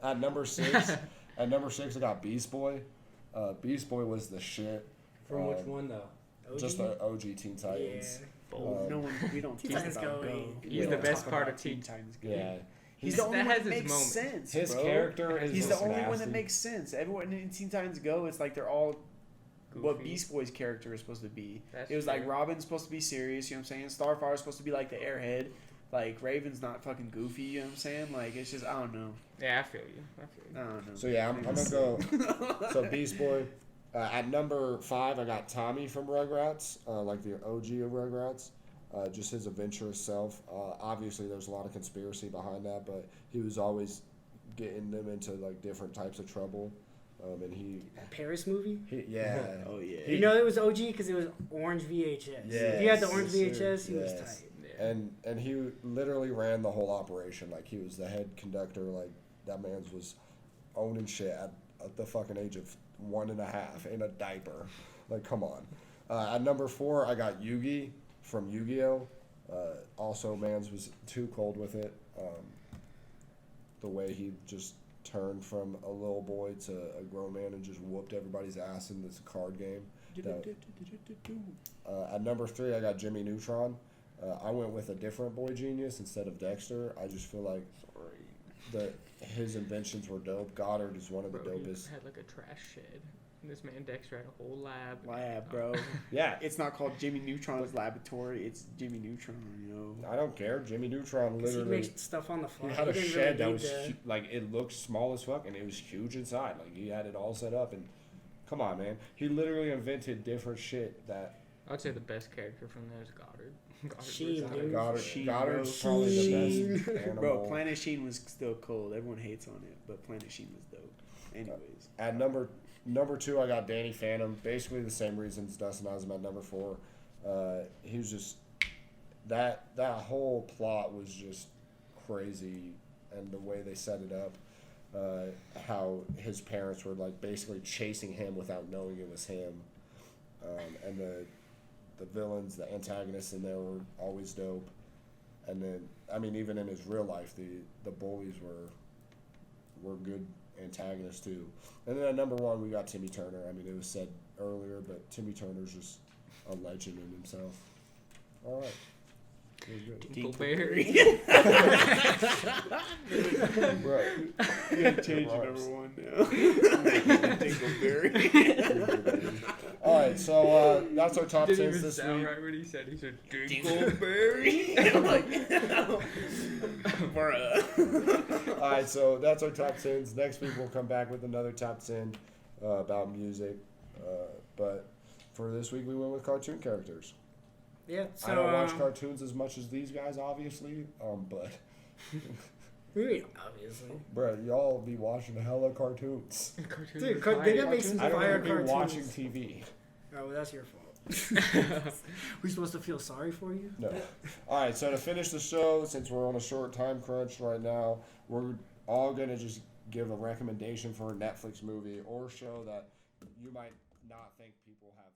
At number 6, I got Beast Boy. Beast Boy was the shit. From which one though? Just the OG Teen Titans. We don't Teen tease Titans about Go. Go. He's We the don't best talk part about of Teen Titans Go. Yeah. He's the only that one has that its makes moments. sense. His bro. character is He's the just only one nasty. that makes sense. Everyone in Teen Titans Go, it's like they're all what Goofy. Beast Boy's character is supposed to be. That's It was like true. Robin's supposed to be serious, you know what I'm saying? Starfire's supposed to be like the airhead. Like Raven's not fucking goofy, you know what I'm saying? Like it's just I don't know. Yeah, I feel you. I don't know. So yeah, I'm gonna go. So Beast Boy. At number 5, I got Tommy from Rugrats, like the OG of Rugrats. Just his adventurous self. Obviously, there's a lot of conspiracy behind that, but he was always getting them into like different types of trouble. And That Paris movie? yeah. Oh yeah. You know it was OG because it was orange VHS. If you had the orange Yes, sir. VHS, he was Yes. tight. Yeah. And he literally ran the whole operation. Like he was the head conductor. Like that man's was owning shit at the fucking age of 1.5 in a diaper. Like come on. At number 4, I got Yugi from Yu-Gi-Oh. Also, man's was too cold with it. The way he just turned from a little boy to a grown man and just whooped everybody's ass in this card game. At number 3, I got Jimmy Neutron. I went with a different boy genius instead of Dexter. I just feel like his inventions were dope. Goddard is one of the Bro, he dopest. had like a trash shed. And this man Dexter had a whole lab. Bro. Yeah, It's not called Jimmy Neutron's laboratory. It's Jimmy Neutron, you know. I don't care. Jimmy Neutron 'Cause he literally. makes stuff on the fly. He had a didn't shed that really was need like it looked small as fuck, and it was huge inside. Like he had it all set up, and come on, man, he literally invented different shit that I'd say the best character from there is Goddard. Goddard Sheen, was dude. Sheen, Goddard's bro. probably the Sheen. best animal. Bro, Planet Sheen was still cold. Everyone hates on it, but Planet Sheen was dope. Anyways. At number 2, I got Danny Phantom. Basically the same reasons Dustin has him at number 4. He was just that whole plot was just crazy, and the way they set it up. How his parents were like basically chasing him without knowing it was him, and the villains, the antagonists in there were always dope. And then I mean, even in his real life, the bullies were good antagonists too. And then at number 1, we got Timmy Turner. I mean, it was said earlier, but Timmy Turner's just a legend in himself. All right. Dingleberry. Bro, You gotta change your number 1 now. Dingleberry. all right, so that's our top Didn't 10s even this sound week. right when he said. He said Dingleberry. I'm like, bruh. All right, so that's our top 10s. Next week we'll come back with another top 10 about music. But for this week we went with cartoon characters. Yeah. So I don't watch cartoons as much as these guys, obviously. But. Obviously. Bro, y'all be watching hella cartoons. Dude, they gotta make some I don't fire even be cartoons. watching TV. Oh, well, that's your fault. We supposed to feel sorry for you? No. All right, so to finish the show, since we're on a short time crunch right now, we're all going to just give a recommendation for a Netflix movie or show that you might not think people have